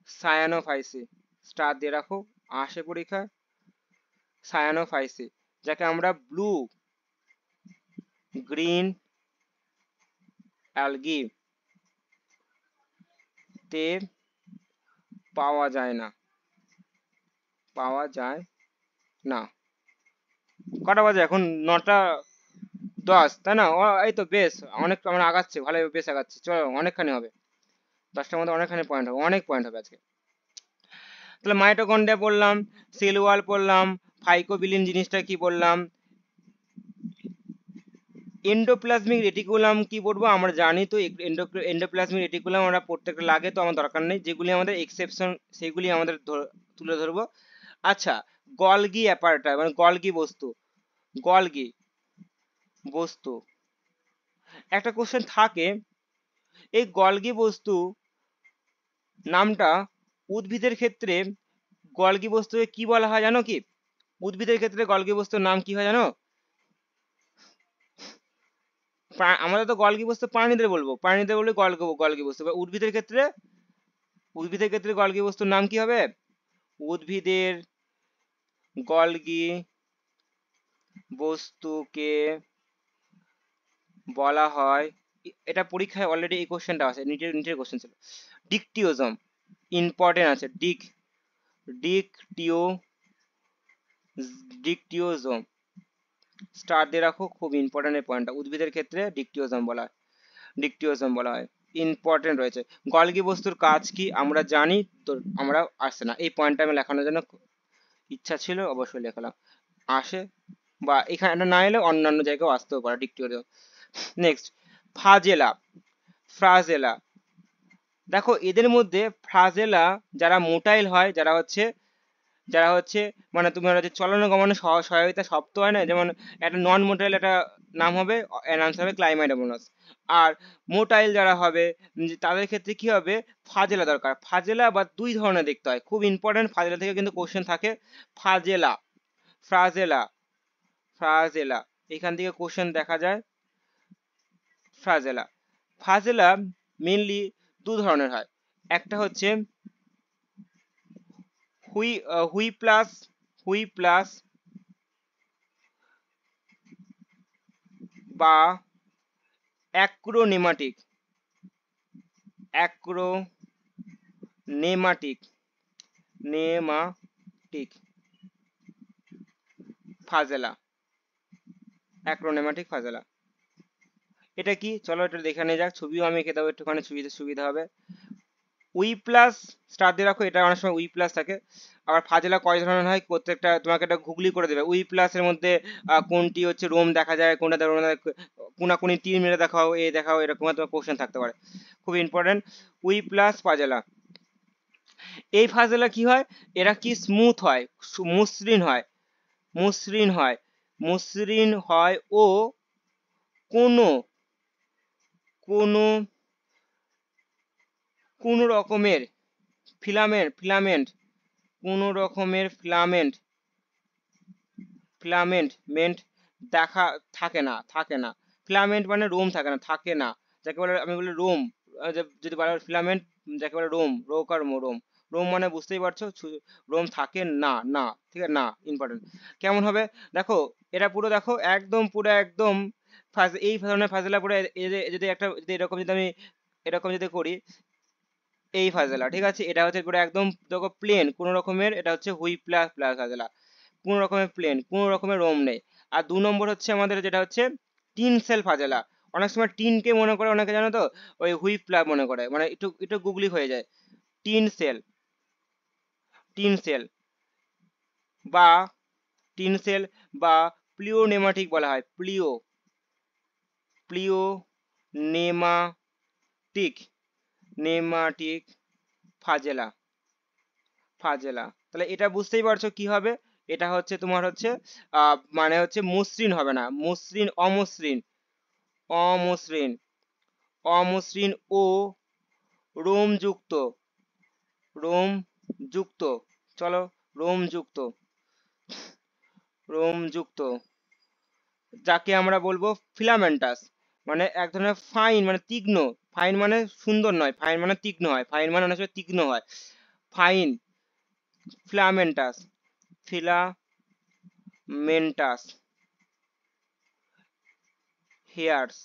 সায়ানোফাইসি, স্টার দিয়ে রাখো, আসে পরীক্ষা, সায়ানোফাইসি, যাকে আমরা ব্লু গ্রিন অ্যালগি তে পাওয়া যায় না, পাওয়া যায় না। কটা বাজে এখন? 9টা 10, তাই না? এই তো বেশ, অনেক আমরা আগাচ্ছে, ভালো বেশ আগাচ্ছে, চলো অনেকখানি হবে, 10টার মধ্যে অনেকখানি পয়েন্ট হবে, অনেক পয়েন্ট হবে আজকে। তাহলে মাইটোকন্ড্রিয়া পড়লাম, সেল ওয়াল পড়লাম, ফাইকোবিলিন জিনিসটা কি বললাম, এন্ডোপ্লাজমিক রেটিকুলাম কি পড়বো আমরা জানি তো, এন্ডোপ্লাজমিক রেটিকুলাম আমরা প্রত্যেকটা লাগে, তো আমার দরকার নেই, যেগুলি আমাদের এক্সেপশন সেগুলি আমাদের তুলে ধরবো। আচ্ছা, গলগি অ্যাপারেটাস মানে গলগি বস্তু, গলগি বস্তু একটা কোশ্চেন থাকে, এই গলগি বস্তু নামটা উদ্ভিদের ক্ষেত্রে গলগি বস্তুকে কি বলা হয় জানো কি? উদ্ভিদের ক্ষেত্রে গলগি বস্তুর নাম কি হয় জানো? আমাদের তো গলগি বস্তু প্রাণীদের বলবো, প্রাণীদের বললে গলগি বস্তু, উদ্ভিদের ক্ষেত্রে গলগি বস্তুর নাম কি হবে? উদ্ভিদের গলগি বস্তুকে বলা হয়, এটা পরীক্ষায় অলরেডি এই কোশ্চেনটা আছে, নিটের কোশ্চেন ছিল, ডিকটিওজম, ইম্পর্টেন্ট আছে, ডিকটিও ডিকটিওজম, স্টার দিয়ে রাখো, খুব ইম্পর্টেন্ট এই পয়েন্টটা, উদ্ভিদের ক্ষেত্রে ডিকটিওজম বলা হয়, ইম্পর্টেন্ট রয়েছে। গলগি বস্তুর কাজ কি আমরা জানি তো, আমরা আসছে না, এই পয়েন্টটা আমি লেখানোর জন্য ইচ্ছা ছিল, অবশ্যই লেখালাম, আসে বা এখানে না এলে অন্যান্য জায়গায় আসতেও পারে ডিকটিওজম। নেক্সট, ফাজেলা, ফ্রাজেলা, দেখো এদের মধ্যে ফ্রাজেলা যারা মোটাইল হয়, যারা হচ্ছে মানে তোমার হচ্ছে চলন গমনে সহায়তা শব্দ হয় না, যেমন একটা নন মোটাইল একটা নাম হবে, অ্যান্সার হবে ক্লাইমাইডোমোনাস। আর মোটাইল যারা হবে তাদের ক্ষেত্রে কি হবে, ফাজেলা দরকার, ফাজেলা বা দুই ধরনের দেখতে হয়, খুব ইম্পর্টেন্ট, ফাজেলা থেকে কিন্তু কোশ্চেন থাকে, ফাজেলা, ফ্রাজেলা, ফ্রাজেলা, এখান থেকে কোশ্চেন দেখা যায়, ফ্রাজেলা, ফাজেলা মেনলি দু ধরনের হয়, একটা হচ্ছে হুই হুই প্লাস, হুই প্লাস বা অ্যাক্রোনেমাটিক, অ্যাক্রোনেমাটিক নেমাটিক ফাজেলা, অ্যাক্রোনেমাটিক ফাজেলা। এটা কি, চলো এটা দেখে নিয়ে যাক, ছবিও আমি এঁকে দেবো একটুখানি সুবিধা হবে। উই প্লাস স্টার দিয়ে রাখো, এটা অনেক সময় উই প্লাস থাকে। আবার ফাজেলা কয় ধরনের হয়, প্রত্যেকটা তোমাকে একটা গুগলি করে দেবে। উই প্লাস এর মধ্যে কোনটি হচ্ছে রোম দেখা যায়, কোনটা রোম, কোনাকুনি তীর মেরে দেখাও, এ দেখাও, এরকম তোমার কোশ্চেন থাকতে পারে, খুব ইম্পর্টেন্ট। উই প্লাস ফাজেলা, এই ফাজেলা কি হয়, এরা কি স্মুথ হয়, মসৃণ হয়, মসৃণ হয়, মসৃণ হয় ও কোনো কোনো কোন রকমের ফিলামেন্ট কোন রকমের ফিলামেন্ট দেখা থাকে না। ফিলামেন্ট মানে রোম থাকে না, যাকে বলে, আমি বলি রোম, যদি বলা ফিলামেন্ট, যাকে বলে রোম, রোম, রোম মানে বুঝতেই পারছো, রোম থাকে না, না, ঠিক আছে, না ইম্পর্টেন্ট। কেমন হবে দেখো, এটা পুরো দেখো একদম, পুরো একদম এই ধরনের ফাজলা পুরো, যদি একটা, যদি এরকম, যদি আমি এরকম যদি করি, এই ফাজলা, ঠিক আছে, এটা হচ্ছে পুরো একদম দেখো প্লেন, কোন রকমের, এটা হচ্ছে হুই প্লাস প্লাস ফাজলা, কোন রকমের প্লেন, কোন রকমের রোম নেই। আর 2 নম্বর হচ্ছে আমাদের যেটা হচ্ছে টিন সেল ফাজেলা। অনেক সময় টিনকে মনে করে অনেকে, জানো তো, ওই হুইপ প্লাগ মনে করে, মানে একটু একটু গুগলি হয়ে যায়। টিন সেল, টিন সেল বা টিন সেল বা প্লিওনেমাটিক বলা হয়, প্লিওনেমাটিক, নেমাটিক ফাজেলা, তাহলে এটা বুঝতেই পারছো কি হবে, এটা হচ্ছে তোমার হচ্ছে মানে হচ্ছে মসৃণ হবে না, অমসৃণ, অমসৃণ, অমসৃণ ও রোমযুক্ত, রোমযুক্ত, চলো, রোমযুক্ত, রোমযুক্ত, যাকে আমরা বলবো ফিলামেন্টাস, মানে এক ধরনের ফাইন, মানে তীক্ষ্ণ, ফাইন মানে সুন্দর নয়, ফাইন মানে তীক্ষ্ণ হয়, ফাইন মানে অনেক সময় তীক্ষ্ণ হয়, fine, filamentous, filamentous, hairs,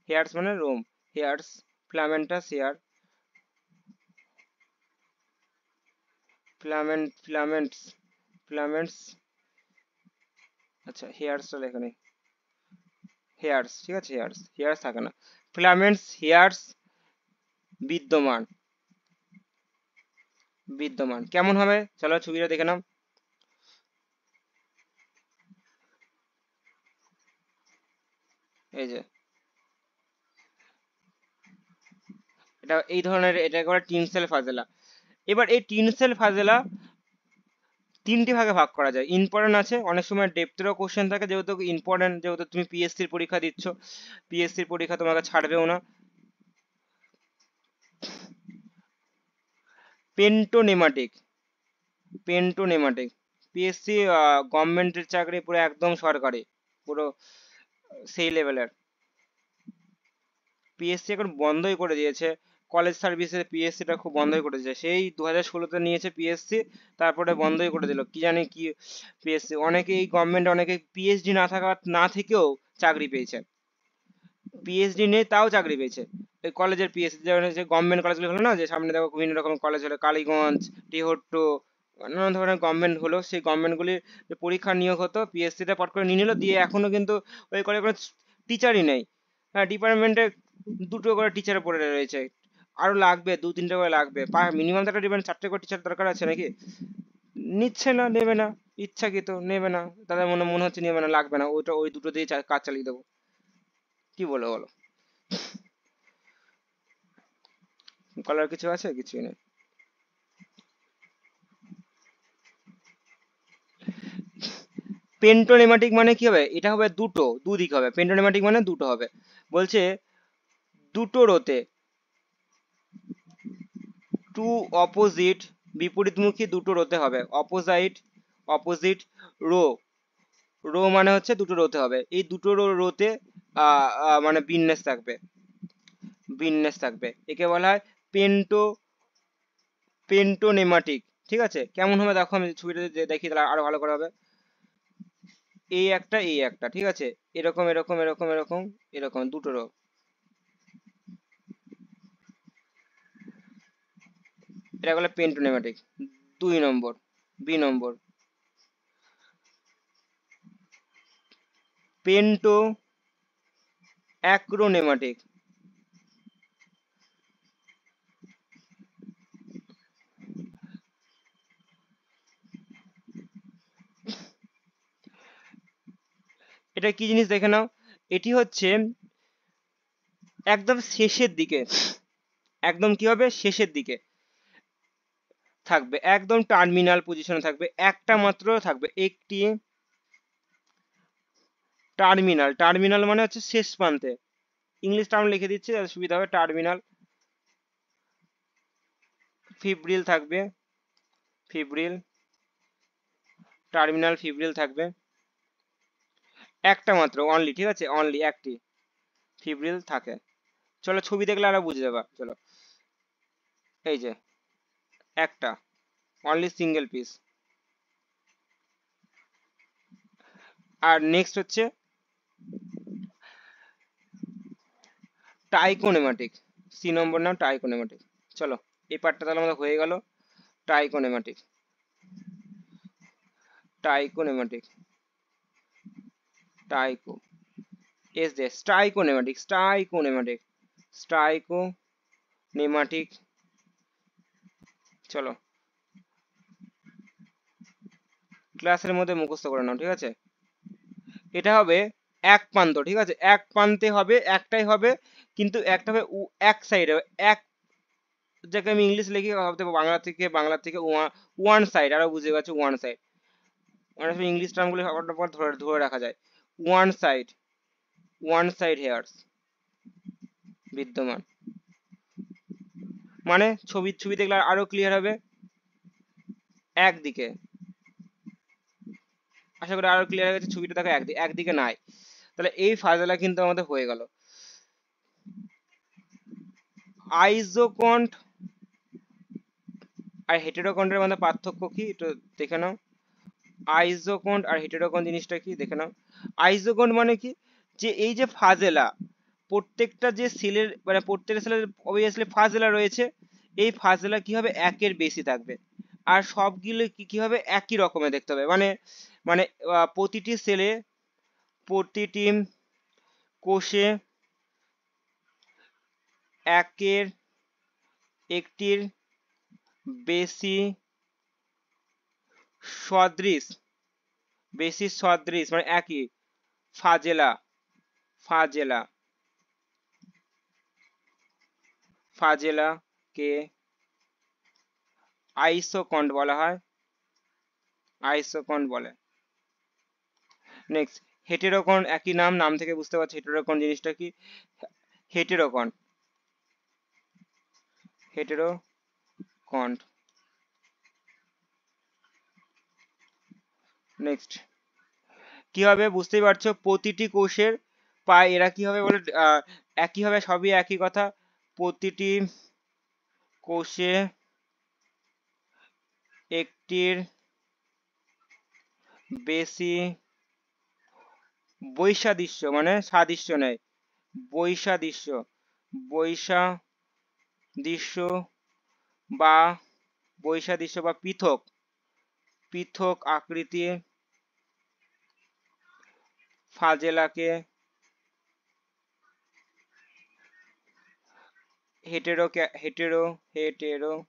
hairs মানে রোম, hairs, filamentous hair, filaments, filaments, আচ্ছা হেয়ার্সটা লেখা নেই, হেয়ার্স, ঠিক আছে, হেয়ার্স থাকে না, ফিলামেন্টস হেয়ার্স বিদ্যমান, কেমন হবে, চলো ছবিটা দেখে নাও। এই যে এটা এই ধরনের, এটা করে টিনসেল ফাজেলা। এবার এই টিনসেল ফাজেলা 3টে ভাগে ভাগ করা যায়, ইম্পর্টেন্ট আছে, অনেক সময় ডেপথেরও কোশ্চেন থাকে, যেহেতু ইম্পর্টেন্ট, যেহেতু তুমি পিএসসির পরীক্ষা দিচ্ছ, পিএসসির পরীক্ষা তোমাকে ছাড়বেও না। পেন্টোনেমাটিক, পেন্টোনেমাটিক, পিএসসি গভর্নমেন্টের চাকরি পুরো একদম সরকারি, পুরো সেই লেভেলের। পিএসসি এখন বন্ধই করে দিয়েছে, কলেজ সার্ভিসে পিএসসিটা খুব বন্ধই করে দিয়েছে, সেই 2016-তে নিয়েছে পিএসসি, তারপরে বন্ধই করে দিল, কি জানি কি। পিএসসি অনেকেই গভর্নমেন্ট, অনেকে পিএইচডি না থেকেও চাকরি পেয়েছে, পিএইচডি নেই তাও চাকরি পেয়েছে। এই কলেজের পিএসসি, যেমন যে গভর্নমেন্ট কলেজগুলো হলো না, যে সামনে দেখো বিভিন্ন রকম কলেজ হলো, কালীগঞ্জ, টিহট্টো, নানা ধরনের গভর্নমেন্ট হলো, সেই গভর্নমেন্টগুলির যে পরীক্ষা নিয়োগ হতো, পিএসসিটা পট করে নিয়ে নিল, দিয়ে এখনো কিন্তু ওই কলেজে কোনো টিচারই নেই। হ্যাঁ, ডিপার্টমেন্টে 2টো করে টিচার পড়ে রয়েছে, আরো লাগবে, 2-3টে করে লাগবে, মিনিমাম তো একটা ডিপার্টমেন্ট 4টে করে টিচার দরকার আছে নাকি। নিচ্ছে না, নেবে না, ইচ্ছাকৃত নেবে না, তাদের মনে মনে হচ্ছে নেবে না, লাগবে না, ওইটা ওই 2টো দিয়ে কাজ চালিয়ে দেবো, কি বলো বলো, কলার কিছু আছে, কিছুই নেই। পেন্টোনেমাটিক মানে কি হবে, এটা হবে দুদিক হবে, পেন্টোনেমাটিক মানে দুটো হবে, বলছে দুটো রোতে, টু অপোজিট, বিপরীতমুখী দুটো রোতে হবে, অপোজিট রো, মানে হচ্ছে দুটো রোতে হবে, এই দুটো রোতে মানে বিন্যাস থাকবে, একে বলা হয় পেন্টো পেন্টোনেমাটিক, ঠিক আছে, কেমন হবে দেখো, আমি ছবিটা দেখি তাহলে আরো ভালো করে হবে। এই একটা, ঠিক আছে, এরকম এরকম এরকম এরকম এরকম দুটো রো, এটা বলে পেন্টোনেমাটিক, 2 নম্বর, বি নম্বর পেন্টো অ্যাক্রোনেমাটিক। এটা কি জিনিস দেখে নাও, এটি হচ্ছে একদম শেষের দিকে, একদম কি হবে শেষের দিকে থাকবে, একদম টার্মিনাল পজিশনে থাকবে, একটা মাত্র থাকবে, একটি টার্মিনাল। টার্মিনাল মানে হচ্ছে শেষ প্রান্তে, ইংলিশ টার্ম লিখে দিচ্ছি তাহলে সুবিধা হবে। টার্মিনাল, ফিব্রিল থাকবে, ফিব্রিল, টার্মিনাল ফিব্রিল থাকবে, একটা মাত্র, অনলি, ঠিক আছে, অনলি একটি ফিব্রিল থাকে। চলো ছবি দেখলে আরো বুঝে যাবা। চলো এই যে একটা, অনলি সিঙ্গেল পিস। আর নেক্সট হচ্ছে টাইকোনেমাটিক, সি নম্বর নাম টাইকোনেমাটিক। চলো এই পার্টটা তাহলে আমাদের হয়ে গেল। টাইকোনেমাটিক, টাইকোনেমাটিক, টাইকো, এস দে, স্টাইকোনেমাটিক, স্টাইকোনেমাটিক, স্টাইকোনেমাটিক। চলো ক্লাসের মধ্যে মুখস্থ করে নাও, ঠিক আছে। এটা হবে এক প্রান্ত, ঠিক আছে, এক প্রান্তে হবে, একটাই হবে, কিন্তু একটা হবে এক সাইডে, এক, যাকে আমি ইংলিশ লিখি ভাবতে বাংলা থেকে ওয়ান সাইড, আরো বুঝে গেছে, ওয়ান সাইড, অনেক সময় ইংলিশ টার্মগুলো ধরে ধরে রাখা যায়। One side, one side here's বিদ্যমান, মানে ছবি দেখলে আরো ক্লিয়ার হবে, একদিকে, আশা করি আরো ক্লিয়ার হয়ে গেছে, ছবিটা দেখো একদিকে নাই। তাহলে এই ফাজলা কিন্তু আমাদের হয়ে গেল। আইজোকন্ট আর হেটেরোকন্টের মধ্যে পার্থক্য কি একটু দেখে নাও। আইজোকন্ট আর হেটেরোকন্ট জিনিসটা কি দেখে নাও। আইজোকন্ট মানে কি, যে এই যে ফাজেলা, প্রত্যেকটা যে সেলের মানে প্রত্যেকটা সেলের অবভিয়াসলি ফাজেলা রয়েছে, এই ফাজেলা কি হবে একের বেশি থাকবে, আর সবগুলো কি হবে একই রকমের দেখতে হবে, মানে মানে প্রতিটি সেলে, প্রতিটি কোষে একের একটির বেশি সদৃশ, বেশি সদৃশ মানে একই ফাজেলা, ফাজেলা, ফাজেলাকে আইসোকন্ট বলা হয়, আইসোকন্ট বলে। নেক্সট হেটেরোকন্ট, একই নাম, নাম থেকে বুঝতে পারছি হেটেরোকন্ট জিনিসটা কি। হেটেরোকন্ট, হেটেরোকন্ট। নেক্সট কি হবে বুঝতেই পারছো, প্রতিটি কোষের পায়, এরা কি হবে বলে একই হবে, সবই একই কথা, প্রতিটি কোষে একটির বেশি বৈসাদৃশ্য মানে সাদৃশ্য নেয়, বৈসাদৃশ্য, বৈসাদৃশ্য বা বৈসাদৃশ্য বা পৃথক, পৃথক আকৃতির ফাজেলাকে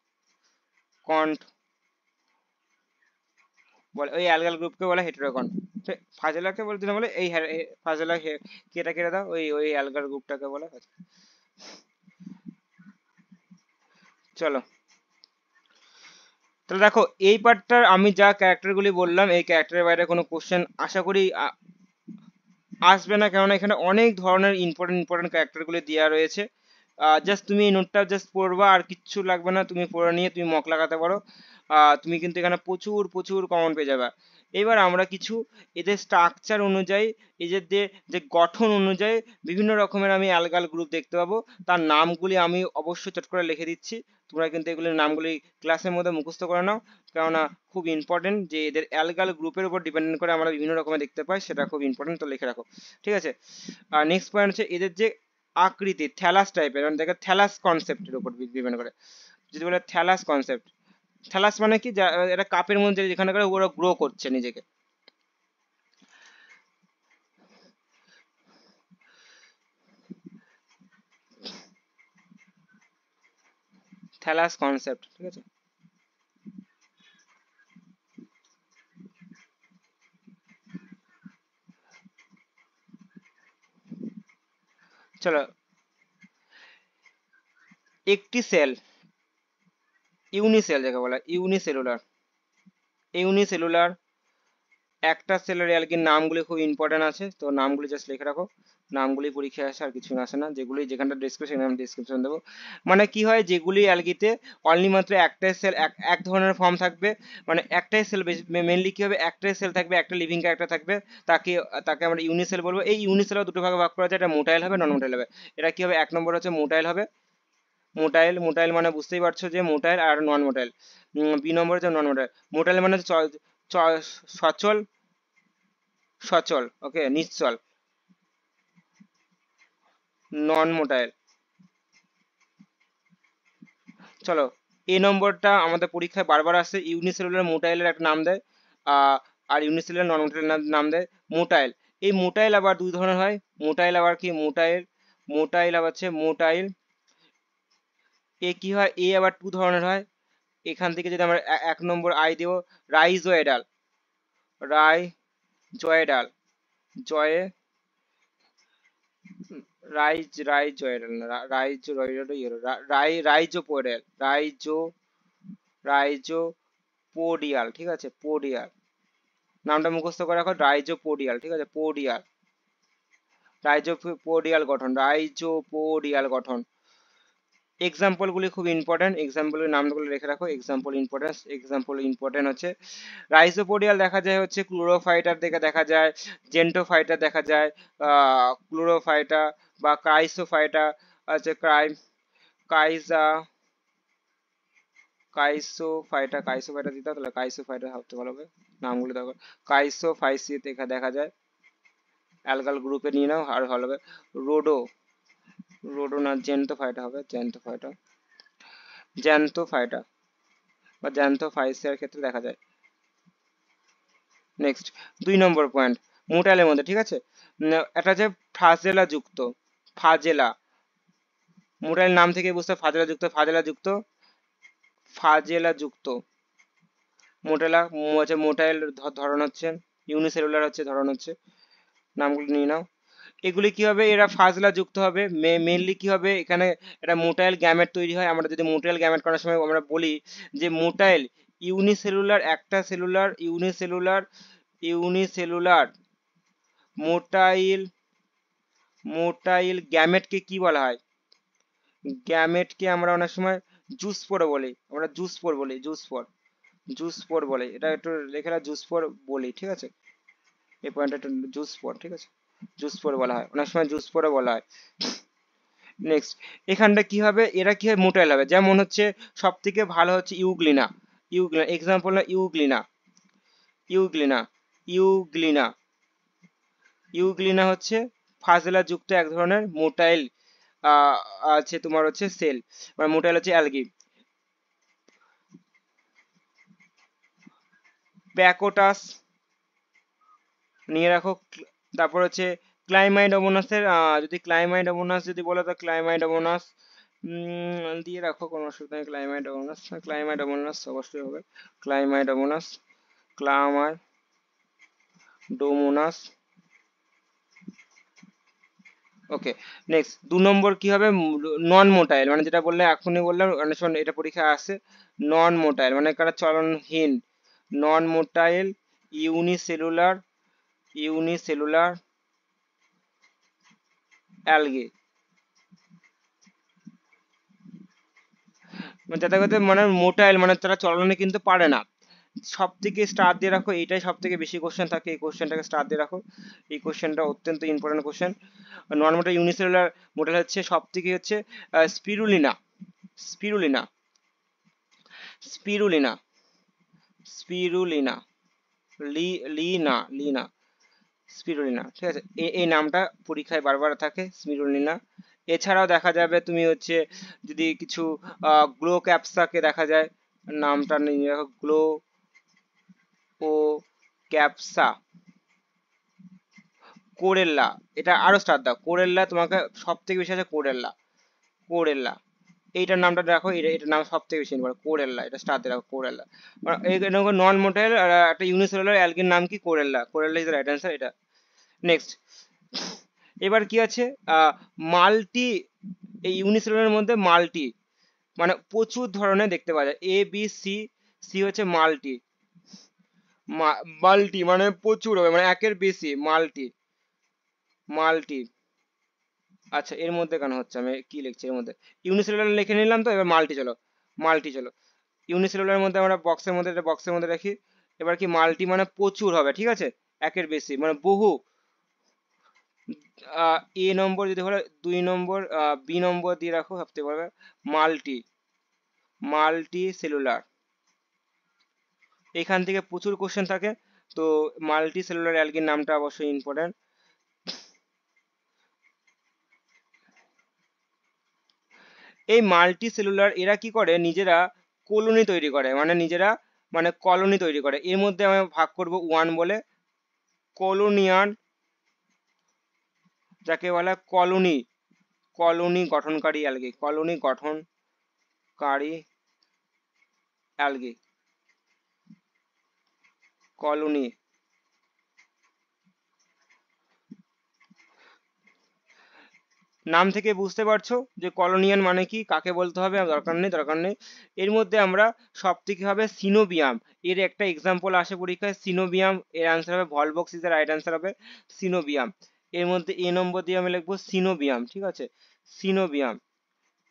হেটেরোকন্ট বলে, ওই অ্যালগাল গ্রুপকে বলে হেটেরোকন্ট। ফাজেলাকে বলতে না বলে এই ফাজেলা কেটা কেটে দাও, ওই ওই অ্যালগাল গ্রুপটাকে বলে। চলো তাহলে দেখো এই পার্টটার আমি যা ক্যারেক্টারগুলি বললাম, এই ক্যারেক্টারের বাইরে কোনো কোশ্চেন আশা করি আসবে না, কেননা এখানে অনেক ধরনের ইম্পর্টেন্ট ক্যারেক্টারগুলি দেওয়া রয়েছে। জাস্ট তুমি এই নোটটা জাস্ট পড়বা, আর কিচ্ছু লাগবে না, তুমি পড়ে নিয়ে তুমি মক লাগাতে পারো। তুমি কিন্তু এখানে প্রচুর প্রচুর কমন পেয়ে যাবে। এবার আমরা কিছু এদের স্ট্রাকচার অনুযায়ী, এদের যে গঠন অনুযায়ী বিভিন্ন রকমের আমি অ্যালগাল গ্রুপ দেখতে পাবো, তার নামগুলি আমি অবশ্যই চট করে লিখে দিচ্ছি, তোমরা কিন্তু এগুলির নামগুলি ক্লাসের মধ্যে মুখস্থ করে নাও, কেননা খুব ইম্পর্টেন্ট যে এদের অ্যালগাল গ্রুপের উপর ডিপেন্ডেন্ট করে আমরা বিভিন্ন রকমের দেখতে পাই, সেটা খুব ইম্পর্টেন্ট, তো লিখে রাখো, ঠিক আছে। আর নেক্সট পয়েন্ট হচ্ছে এদের যে আকৃতি থ্যালাস টাইপের, মানে দেখে থ্যালাস কনসেপ্টের উপর ডিপেন্ড করে, যদি বলে থ্যালাস কনসেপ্ট, থ্যালাস মানে কি, এটা কাপের মধ্যে যেখানে করে ওরা গ্রো করছে নিজেকে। থ্যালাস কনসেপ্ট, ঠিক আছে। চলো, একটি সেল, ইউনিসেল যাকে বলা হয়, ইউনিসেলুলার, ইউনিসেলুলার একটা সেলের অ্যালগির নামগুলি খুব ইম্পর্টেন্ট আছে, তো নামগুলি জাস্ট লিখে রাখো। নামগুলি পরীক্ষায় আসে, আর কিছু আসে না। যেগুলি যেখানটা ডিসক্রিপশন আমি ডিসক্রিপশন দেবো। মানে কি হয়, যেগুলি অ্যালগিতে অনলি মাত্র একটাই সেল, এক ধরনের ফর্ম থাকবে, মানে একটাই সেল, মেনলি কি হবে, একটাই সেল থাকবে, একটা লিভিং ক্যারেক্টার থাকবে, তাকে তাকে আমরা ইউনিসেল বলবো। এই ইউনিসেলও দুটো ভাগে ভাগ করা যায়, এটা মোটাইল হবে, নন মোটাইল হবে। এটা কি হবে, এক নম্বর হচ্ছে মোটাইল হবে। মোটাইল, মোটাইল মানে বুঝতেই পারছো যে মোটাইল আর নন মোটাইল। বি নম্বর হচ্ছে নন মোটাইল। মোটাইল মানে সচল, সচল, ওকে, নিশ্চল। নন মোটাইল। চলো, এ নম্বরটা আমাদের পরীক্ষায় বারবার আসে, ইউনিসেলুলার মোটাইলের একটা নাম দেয়, আর ইউনিসেলুলার নন মোটাইল নাম দেয় মোটাইল। এই মোটাইল আবার দুই ধরনের হয়। মোটাইল আবার কি, মোটাইল, মোটাইল আবার হচ্ছে মোটাইল, এ কি হয়, এ আবার টু ধরনের হয়। এখান থেকে যদি আমরা এক নম্বর আই দেব, রাইজোয়েডাল, রাইজোয়েডাল, জয়ে, রাইজোয়েডাল না, রাইজোপোডিয়াল, রাইজোপোডিয়াল, ঠিক আছে, পোডিয়াল, নামটা মুখস্থ করে রাখো, রাইজোপোডিয়াল, ঠিক আছে, পোডিয়াল, রাইজোপোডিয়াল গঠন, রাইজোপোডিয়াল গঠন। এক্সাম্পল গুলি খুব ইম্পর্টেন্ট, এক্সাম্পলের নামগুলো রেখে রাখো। এক্সাম্পল ইম্পর্টেন্স, এক্সাম্পল ইম্পর্টেন্ট হচ্ছে রাইজোপোডিয়াল দেখা যায় হচ্ছে ক্লোরোফাইটার থেকে দেখা যায়, জেন্টোফাইটার দেখা যায়, ক্লোরোফাইটা বা ক্রাইসোফাইটা আছে, কাইজা, কাইসোফাইটা দিতে হবে, তাহলে কাইসোফাইটা সবচেয়ে ভালো হবে। নামগুলো দেখো, কাইসোফাইসি দেখা দেখা যায়, অ্যালগাল গ্রুপে নিয়ে নাও আর ভালো হবে। রোডো, রোডো না, জেন্টোফাইটা হবে, জেন্টোফাইটা, জ্যান্থোফাইটা বা জ্যান্থোফাইসিয়ার ক্ষেত্রে দেখা যায়। নেক্সট, দুই নম্বর পয়েন্ট, মোটাইলের মধ্যে, ঠিক আছে, একটা হচ্ছে ফ্লাজেলা যুক্ত, ফাজেলা, মোটাইল নাম থেকে বুঝতে, ফাজেলা যুক্ত, ফাজেলা যুক্ত, ফাজেলা যুক্ত, মোটাইলা হচ্ছে, মোটাইল ধরন হচ্ছে, ইউনিসেলুলার হচ্ছে ধরন হচ্ছে। নামগুলো নিয়ে নাও। এগুলি কি হবে, এরা ফাজলা যুক্ত হবে, মেনলি কি হবে, এখানে একটা মোটাইল গ্যামেট তৈরি হয়। আমরা যদি মোটাইল গ্যামেট করার সময় আমরা বলি যে মোটাইল ইউনিসেলুলার, একটা cellular, unicellular, unicellular motile, motile গ্যামেটকে কি বলা হয়, গ্যামেটকে আমরা অনেক সময় জুসপোর বলি, আমরা জুসপোর বলি, জুসপোর, জুসপোর বলে, এটা একটু লেখা জুসপোর বলি, ঠিক আছে, এই পয়েন্টটা একটু জুসপোর, ঠিক আছে, জুসপোর বলা হয়, অনেক সময় জুসপোরও বলা হয়। নেক্সট, এখানটা কি হবে, এরা কি হয়, মোটাইল হবে। যেমন হচ্ছে সব থেকে ভালো হচ্ছে ইউগ্লিনা, ইউগ্লিনা এক্সাম্পল না, ইউগ্লিনা, ইউগ্লিনা, ইউগ্লিনা, ইউগ্লিনা হচ্ছে ফাজলা যুক্ত এক ধরনের মোটাইল আছে তোমার হচ্ছে সেল, মানে মোটাইল হচ্ছে অ্যালগি। প্যাকোটাস নিয়ে রাখো। তারপর হচ্ছে ক্লাইমাইডোমোনাসের, যদি ক্লাইমাইডোমোনাস যদি বলো তো ক্লাইমাইডোমোনাস দিয়ে রাখো, কোনো অসুবিধা নেই। ক্লাইমাইডোমোনাস, ক্লাইমাইডোমোনাস অবশ্যই হবে, ক্লাইমাইডোমোনাস, ক্লামাইডোমোনাস, ওকে। নেক্সট, দু নম্বর কি হবে, নন মোটাইল, মানে যেটা বললে এখনই বললাম, অনেক সময় এটা পরীক্ষা আসে, নন মোটাইল মানে কারা চলনহীন, নন মোটাইল ইউনিসেলুলার, ইউনিসেলুলার অ্যালগে, মানে যাতে করতে মানে মোটাইল মানে তারা চলনে কিন্তু পারে না। সব থেকে স্টার দিয়ে রাখো, এইটাই সব থেকে বেশি কোশ্চেন থাকে, এই কোশ্চেনটাকে স্টার দিয়ে রাখো। এই কোশ্চেনটা অত্যন্ত ইম্পর্টেন্ট কোশ্চেন। নন মোটাইল ইউনিসেলুলার মোটাইল হচ্ছে সব থেকে হচ্ছে spirulina, spirulina, spirulina, spirulina, Lina, Lina, spirulina, ঠিক আছে, এই নামটা পরীক্ষায় বারবার থাকে, স্পিরুলিনা। এছাড়াও দেখা যাবে তুমি হচ্ছে যদি কিছু গ্লো ক্যাপসাকে দেখা যায়, নামটা নিয়ে রাখো, গ্লো ও ক্যাপসা কোরেল্লা, এটা আরো স্টার দাও, কোরেল্লা তোমাকে সব থেকে বেশি আছে, কোরেল্লা, কোরেল্লা এইটার নামটা দেখো, এটার নাম সব থেকে বেশি ইম্পর্টেন্ট, কোরেল্লা, এটা স্টার দিয়ে রাখো, কোরেল্লা। নন মোটাইল একটা ইউনিসেলুলার অ্যালগির নাম কি, কোরেল্লা, কোরেল্লা ইজ দ্য রাইট অ্যান্সার এটা। নেক্সট, এবার কি আছে, মাল্টি, এই ইউনিসেলুলারের মধ্যে মাল্টি মানে প্রচুর ধরনের দেখতে পাওয়া যায়, এ বি সি, সি হচ্ছে মাল্টি, মাল্টি মানে প্রচুর হবে, মানে একের বেশি, মাল্টি, মাল্টি। আচ্ছা এর মধ্যে কেন হচ্ছে, আমি কি লিখছি এর মধ্যে, ইউনিসেলুলার লিখে নিলাম, তো এবার মাল্টি চলো, মাল্টি চলো, ইউনিসেলুলার মধ্যে আমরা বক্সের মধ্যে, এটা বক্সের মধ্যে রাখি। এবার কি মাল্টি মানে প্রচুর হবে, ঠিক আছে, একের বেশি মানে বহু। এ নম্বর যদি হলো, 2 নম্বর, বি নম্বর দিয়ে রাখো সবথেকে পারবে, মাল্টি, মাল্টি সেলুলার, এখান থেকে প্রচুর কোশ্চেন থাকে, তো মাল্টি সেলুলার অ্যালগির নামটা অবশ্যই ইম্পর্টেন্ট। এই মাল্টি সেলুলার এরা কি করে, নিজেরা কলোনি তৈরি করে, মানে নিজেরা মানে কলোনি তৈরি করে, এর মধ্যে আমি ভাগ করব ওয়ান বলে, কলোনিয়ান, যাকে বলা কলোনি, কলোনি গঠনকারী অ্যালগি, কলোনি গঠনকারী অ্যালগি, কলোনি। নাম থেকে বুঝতে পারছো যে কলোনিয়ান মানে কি, কাকে বলতে হবে, দরকার নেই, দরকার নেই। এর মধ্যে আমরা সব থেকে হবে সিনোবিয়াম, এর একটা এক্সাম্পল আসে পরীক্ষায়, সিনোবিয়াম, এর অ্যান্সার হবে Volvox is the right answer হবে সিনোবিয়াম। এর মধ্যে এ নম্বর দিয়ে আমি লিখবো সিনোবিয়াম, ঠিক আছে, coenobium,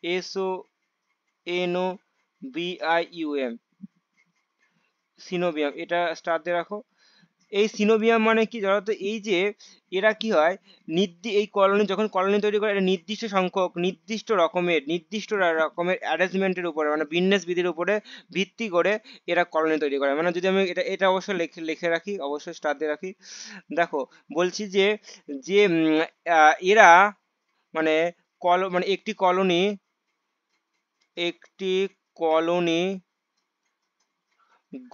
S O N O B I U M, coenobium, এটা স্টার দিয়ে রাখো। এই সিনোবিয়াম মানে কি, ধরো তো এই যে এরা কি হয়, এই কলোনি, যখন কলোনি তৈরি করে, এটা নির্দিষ্ট সংখ্যক, নির্দিষ্ট রকমের অ্যারেঞ্জমেন্টের উপরে, মানে বিন্যাস বিধির উপরে ভিত্তি করে এরা কলোনি তৈরি করে। মানে যদি আমি এটা এটা অবশ্যই লিখে লিখে রাখি, অবশ্যই স্টার দিয়ে রাখি। দেখো বলছি যে, যে এরা মানে মানে একটি কলোনি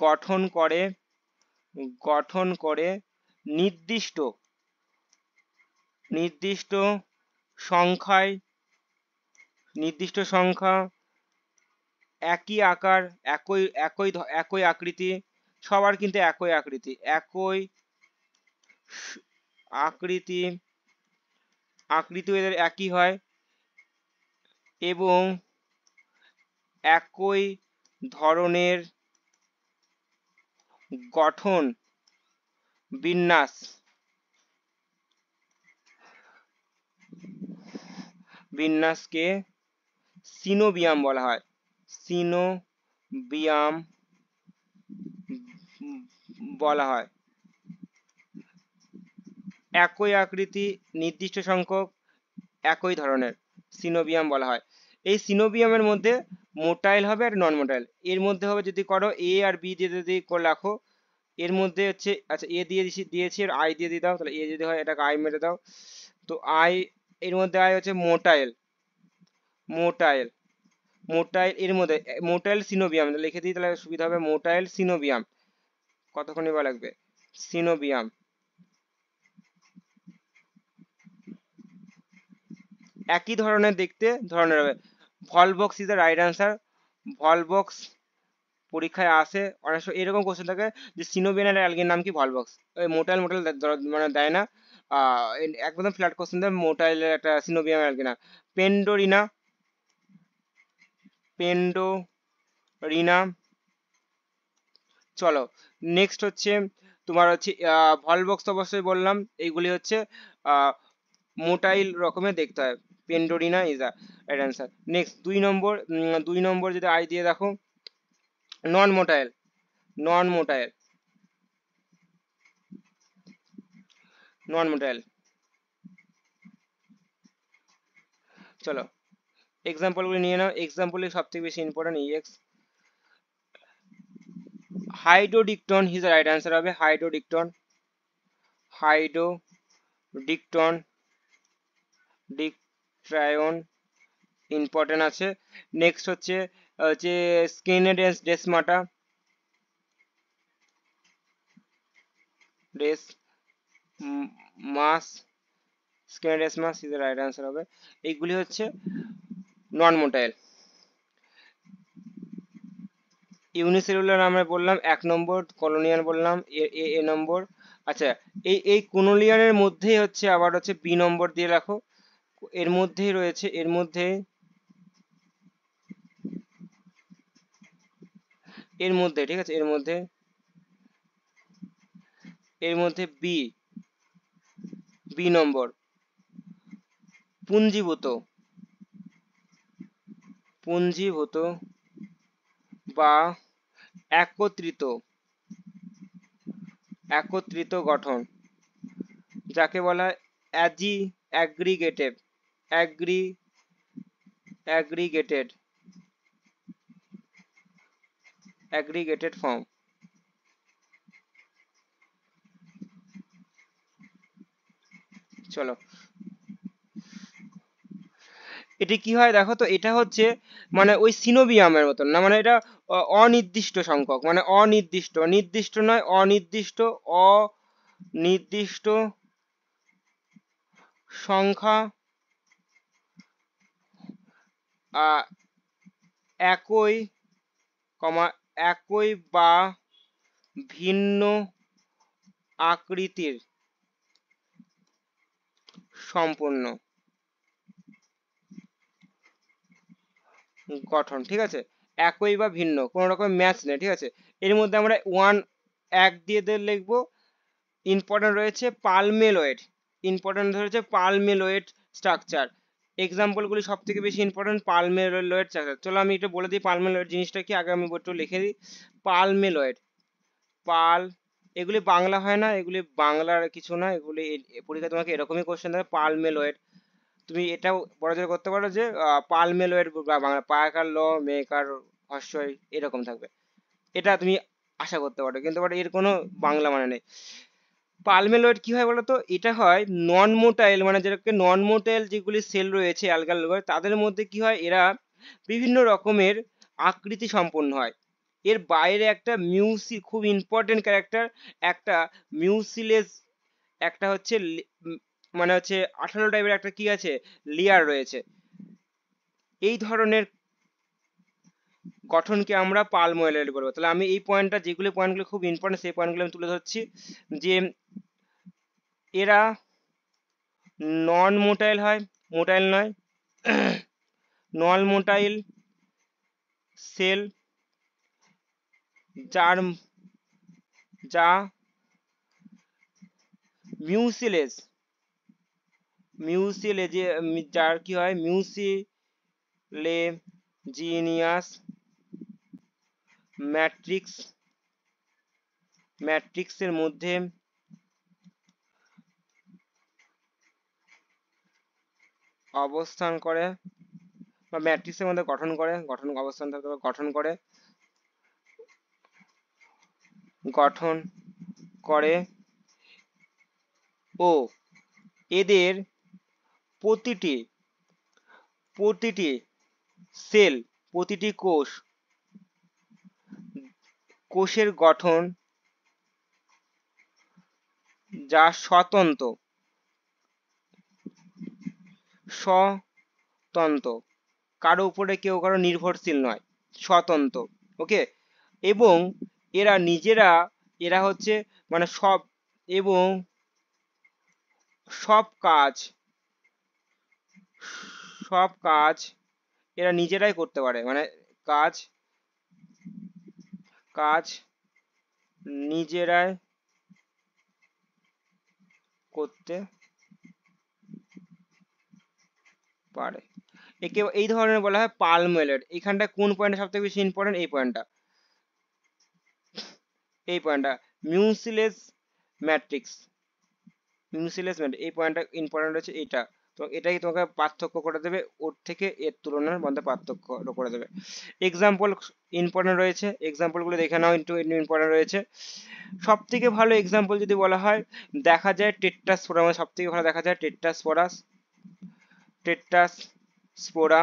গঠন করে, গঠন করে নির্দিষ্ট নির্দিষ্ট সংখ্যায়, নির্দিষ্ট সংখ্যা, একই আকার, একই আকৃতি, সবার কিন্তু একই আকৃতি, একই আকৃতি, আকৃতি এদের একই হয়, এবং একই ধরনের গঠন বিন্যাস, বিন্যাসকে সিনোবিয়াম বলা হয়, সিনোবিয়াম বলা হয়। একই আকৃতি, নির্দিষ্ট সংখ্যক, একই ধরনের, সিনোবিয়াম বলা হয়। এই সিনোবিয়ামের মধ্যে মোটাইল হবে আর নন মোটাইল, এর মধ্যে হবে যদি করো এ আর বি দিয়ে যদি রাখো, এর মধ্যে হচ্ছে, আচ্ছা এ দিয়ে দিয়েছি আর আই দিয়ে দাও, তাহলে এ যদি হয় এটাকে আই মেরে দাও, তো আই, এর মধ্যে আই হচ্ছে মোটাইল, মোটাইল, মোটাইল, এর মধ্যে মোটাইল সিনোবিয়াম লিখে দিই, তাহলে সুবিধা হবে, মোটাইল সিনোবিয়াম, কতক্ষণই বা লাগবে, সিনোবিয়াম, একই ধরনের দেখতে, ধরনের হবে। Volvox is the right answer, Volvox পরীক্ষায় আসে অনেক সময়, এরকম কোশ্চেন থাকে যে সিনোবিয়াম অ্যালগির নাম কি, ভলভক্স, ওই মোটাইল মোটাইল মানে দেয় না, একদম ফ্ল্যাট কোশ্চেন দেয়, মোটাইলের একটা সিনোবিয়াম অ্যালগি না, পেন্ডোরিনা, পেন্ডোরিনা। চলো নেক্সট হচ্ছে তোমার হচ্ছে ভলভক্স, অবশ্যই বললাম এইগুলি হচ্ছে মোটাইল রকমের দেখতে হয়, pandorina is the right answer. Next 2 number, 2 number যদি আই দিয়ে দেখো, non motile, non motile, non motile. চলো এক্সাম্পল গুলি নিয়ে নাও, এক্সাম্পল সব থেকে বেশি important, E X, hydrodictyon is the right answer হবে, হাইড্রোডিকটন, হাইড্রোডিকটন, ডিকট্রায়ন ইম্পর্টেন্ট আছে। নেক্সট হচ্ছে হচ্ছে ডেসমাটা, desmus, scenedesmus is the right answer হবে। এইগুলি হচ্ছে নন মোটাইল। ইউনিসেলুলার আমরা বললাম 1 নম্বর, কলোনিয়াল বললাম এ নম্বর। আচ্ছা, এই কোনোলিয়ানের মধ্যেই হচ্ছে আবার হচ্ছে বি নম্বর দিয়ে রাখো, এর মধ্যেই রয়েছে, এর মধ্যে ঠিক আছে, এর মধ্যে বি, বি নম্বর পুঞ্জীভূত, পুঞ্জীভূত বা একত্রিত, একত্রিত গঠন, যাকে বলা হয় অ্যাগ্রিগেটেড, অ্যাগ্রিগেটেড, অ্যাগ্রিগেটেড ফর্ম। চলো, এটি কি হয় দেখো তো, এটা হচ্ছে মানে ওই সিনোবিয়ামের মতন না, মানে এটা অনির্দিষ্ট সংখ্যক, মানে অনির্দিষ্ট, নির্দিষ্ট নয়, অনির্দিষ্ট, অনির্দিষ্ট সংখ্যা একই, একই বা ভিন্ন আকৃতির সম্পূর্ণ গঠন, ঠিক আছে, একই বা ভিন্ন, কোনো রকম ম্যাচ নেই, ঠিক আছে। এর মধ্যে আমরা এক দিয়ে লিখবো। ইম্পর্টেন্ট রয়েছে পালমেলয়েড, ইম্পর্টেন্ট রয়েছে পালমেলয়েড স্ট্রাকচার। এক্সাম্পলগুলি সব থেকে বেশি ইম্পর্টেন্ট পালমেলয়েড স্ট্রাকচার। চলো আমি এটা বলে দিই পালমেলয়েড জিনিসটা কি, আগে আমি একটু লিখে দিই। পালমেলয়েড, পাল, এগুলি বাংলা হয় না, এগুলি বাংলার কিছু না, এগুলি পরীক্ষায় তোমাকে এরকমই কোশ্চেন দেবে, পালমেলয়েড। তুমি এটাও বড়জোর করতে পারো যে পালমেলয়েড বাংলা পায়াকার ল মেকার হর্ষই এরকম থাকবে, এটা তুমি আশা করতে পারো, কিন্তু বাট এর কোনো বাংলা মানে নেই। পালমেলয়েড কি হয় বলতো, এটা হয় নন মোটাইল, মানে যেটাকে নন মোটাইল যেগুলি সেল রয়েছে অ্যালগাল, তাদের মধ্যে কি হয়, এরা বিভিন্ন রকমের আকৃতি সম্পন্ন হয়। এর বাইরে একটা খুব ইম্পর্টেন্ট ক্যারেক্টার, একটা মিউসিলেজ, একটা হচ্ছে মানে হচ্ছে 18 টাইপের একটা কি আছে, লেয়ার রয়েছে। এই ধরনের গঠনকে আমরা পালমোয়েলেড বলবো। তাহলে আমি এই পয়েন্টটা, যেগুলো পয়েন্টগুলো খুব ইম্পর্টেন্ট সেই পয়েন্টগুলো আমি তুলে ধরছি, যে এরা নন মোটাইল হয়, মোটাইল নয়, নন মোটাইল সেল, যার যা মিউসিলেজ, মিউসিলেজে, যার কি হয় মিউসিলেজিনিয়াস ম্যাট্রিক্স, ম্যাট্রিক্সের মধ্যে অবস্থান করে, বা ম্যাট্রিক্সের মধ্যে গঠন করে, অবস্থান থাকতে পারে, গঠন করে ও এদের প্রতিটি, প্রতিটি সেল, প্রতিটি কোষের গঠন যা স্বতন্ত্র, স্বতন্ত্র, কারো উপরে কেউ কারো নির্ভরশীল নয়, স্বতন্ত্র, ওকে। এবং এরা নিজেরা, এরা হচ্ছে মানে সব, এবং সব কাজ, সব কাজ এরা নিজেরাই করতে পারে, মানে কাজ, কাজ নিজেরাই করতে পারে, একে এই ধরনের বলা হয় পালমোয়েলেড। এখানটা কোন পয়েন্টটা সবথেকে বেশি ইম্পর্টেন্ট, এই পয়েন্টটা, এই পয়েন্টটা মিউসিলেজ ম্যাট্রিক্স, মিউসিলেজ ম্যাট্রিক্স, এই পয়েন্টটা ইম্পর্টেন্ট হচ্ছে এইটা। তো এটাই তোমাকে পার্থক্য করে দেবে, ওর থেকে এর তুলনার মধ্যে পার্থক্য করে দেবে। এক্সাম্পল ইম্পর্টেন্ট রয়েছে, এক্সাম্পল গুলো দেখে নাও, একটু ইম্পর্টেন্ট রয়েছে। সব থেকে ভালো এক্সাম্পল যদি বলা হয়, দেখা যায় টেট্রাস্পোরা, মানে সব থেকে ভালো দেখা যায় টেট্রাস্পোরাস, টেট্রাস্পোরা।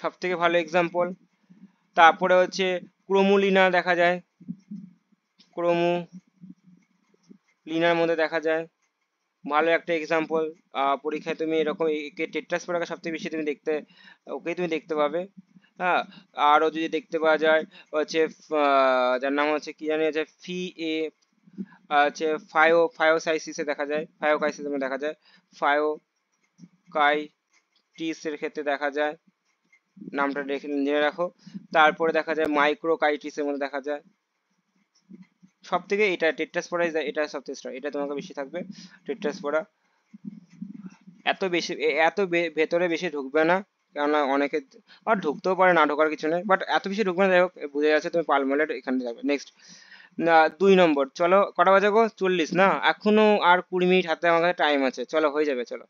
সব থেকে ভালো এক্সাম্পল। তারপরে হচ্ছে ক্রোমোলিনা দেখা যায়, ক্রোমোলিনার মধ্যে দেখা যায়, ভালো একটা এক্সাম্পল। পরীক্ষায় তুমি এরকম একে টেট্রাস্পোরাকে সব থেকে বেশি তুমি দেখতে, ওকেই তুমি দেখতে পাবে। হ্যাঁ, আরো যদি দেখতে পাওয়া যায় হচ্ছে যার নাম হচ্ছে কি জানি আছে ফি এ, হচ্ছে ফায়োসাইসিসে দেখা যায়, ফায়োকাইসিসে দেখা যায়, ফায়োকাইটিসের ক্ষেত্রে দেখা যায়, নামটা রেখে জেনে রাখো। তারপরে দেখা যায় মাইক্রোকাইটিসের মধ্যে দেখা যায়। সব থেকে এটা টেট্রাস্পোরা, এটা সব থেকে strong, এটা তোমাকে বেশি থাকবে টেট্রাস্পোরা। এত বেশি এত ভেতরে বেশি ঢুকবে না, কেননা অনেকে আর ঢুকতেও পারে, না ঢোকার কিছু নেই, বাট এত বেশি ঢুকবে না। যাই হোক, বুঝে যাচ্ছে তুমি পালমোলেট এখানে যাবে। নেক্সট, না 2 নম্বর। চলো কটা বাজে গো? 40 না, এখনো আর 20 মিনিট হাতে আমার কাছে টাইম আছে। চলো হয়ে যাবে, চলো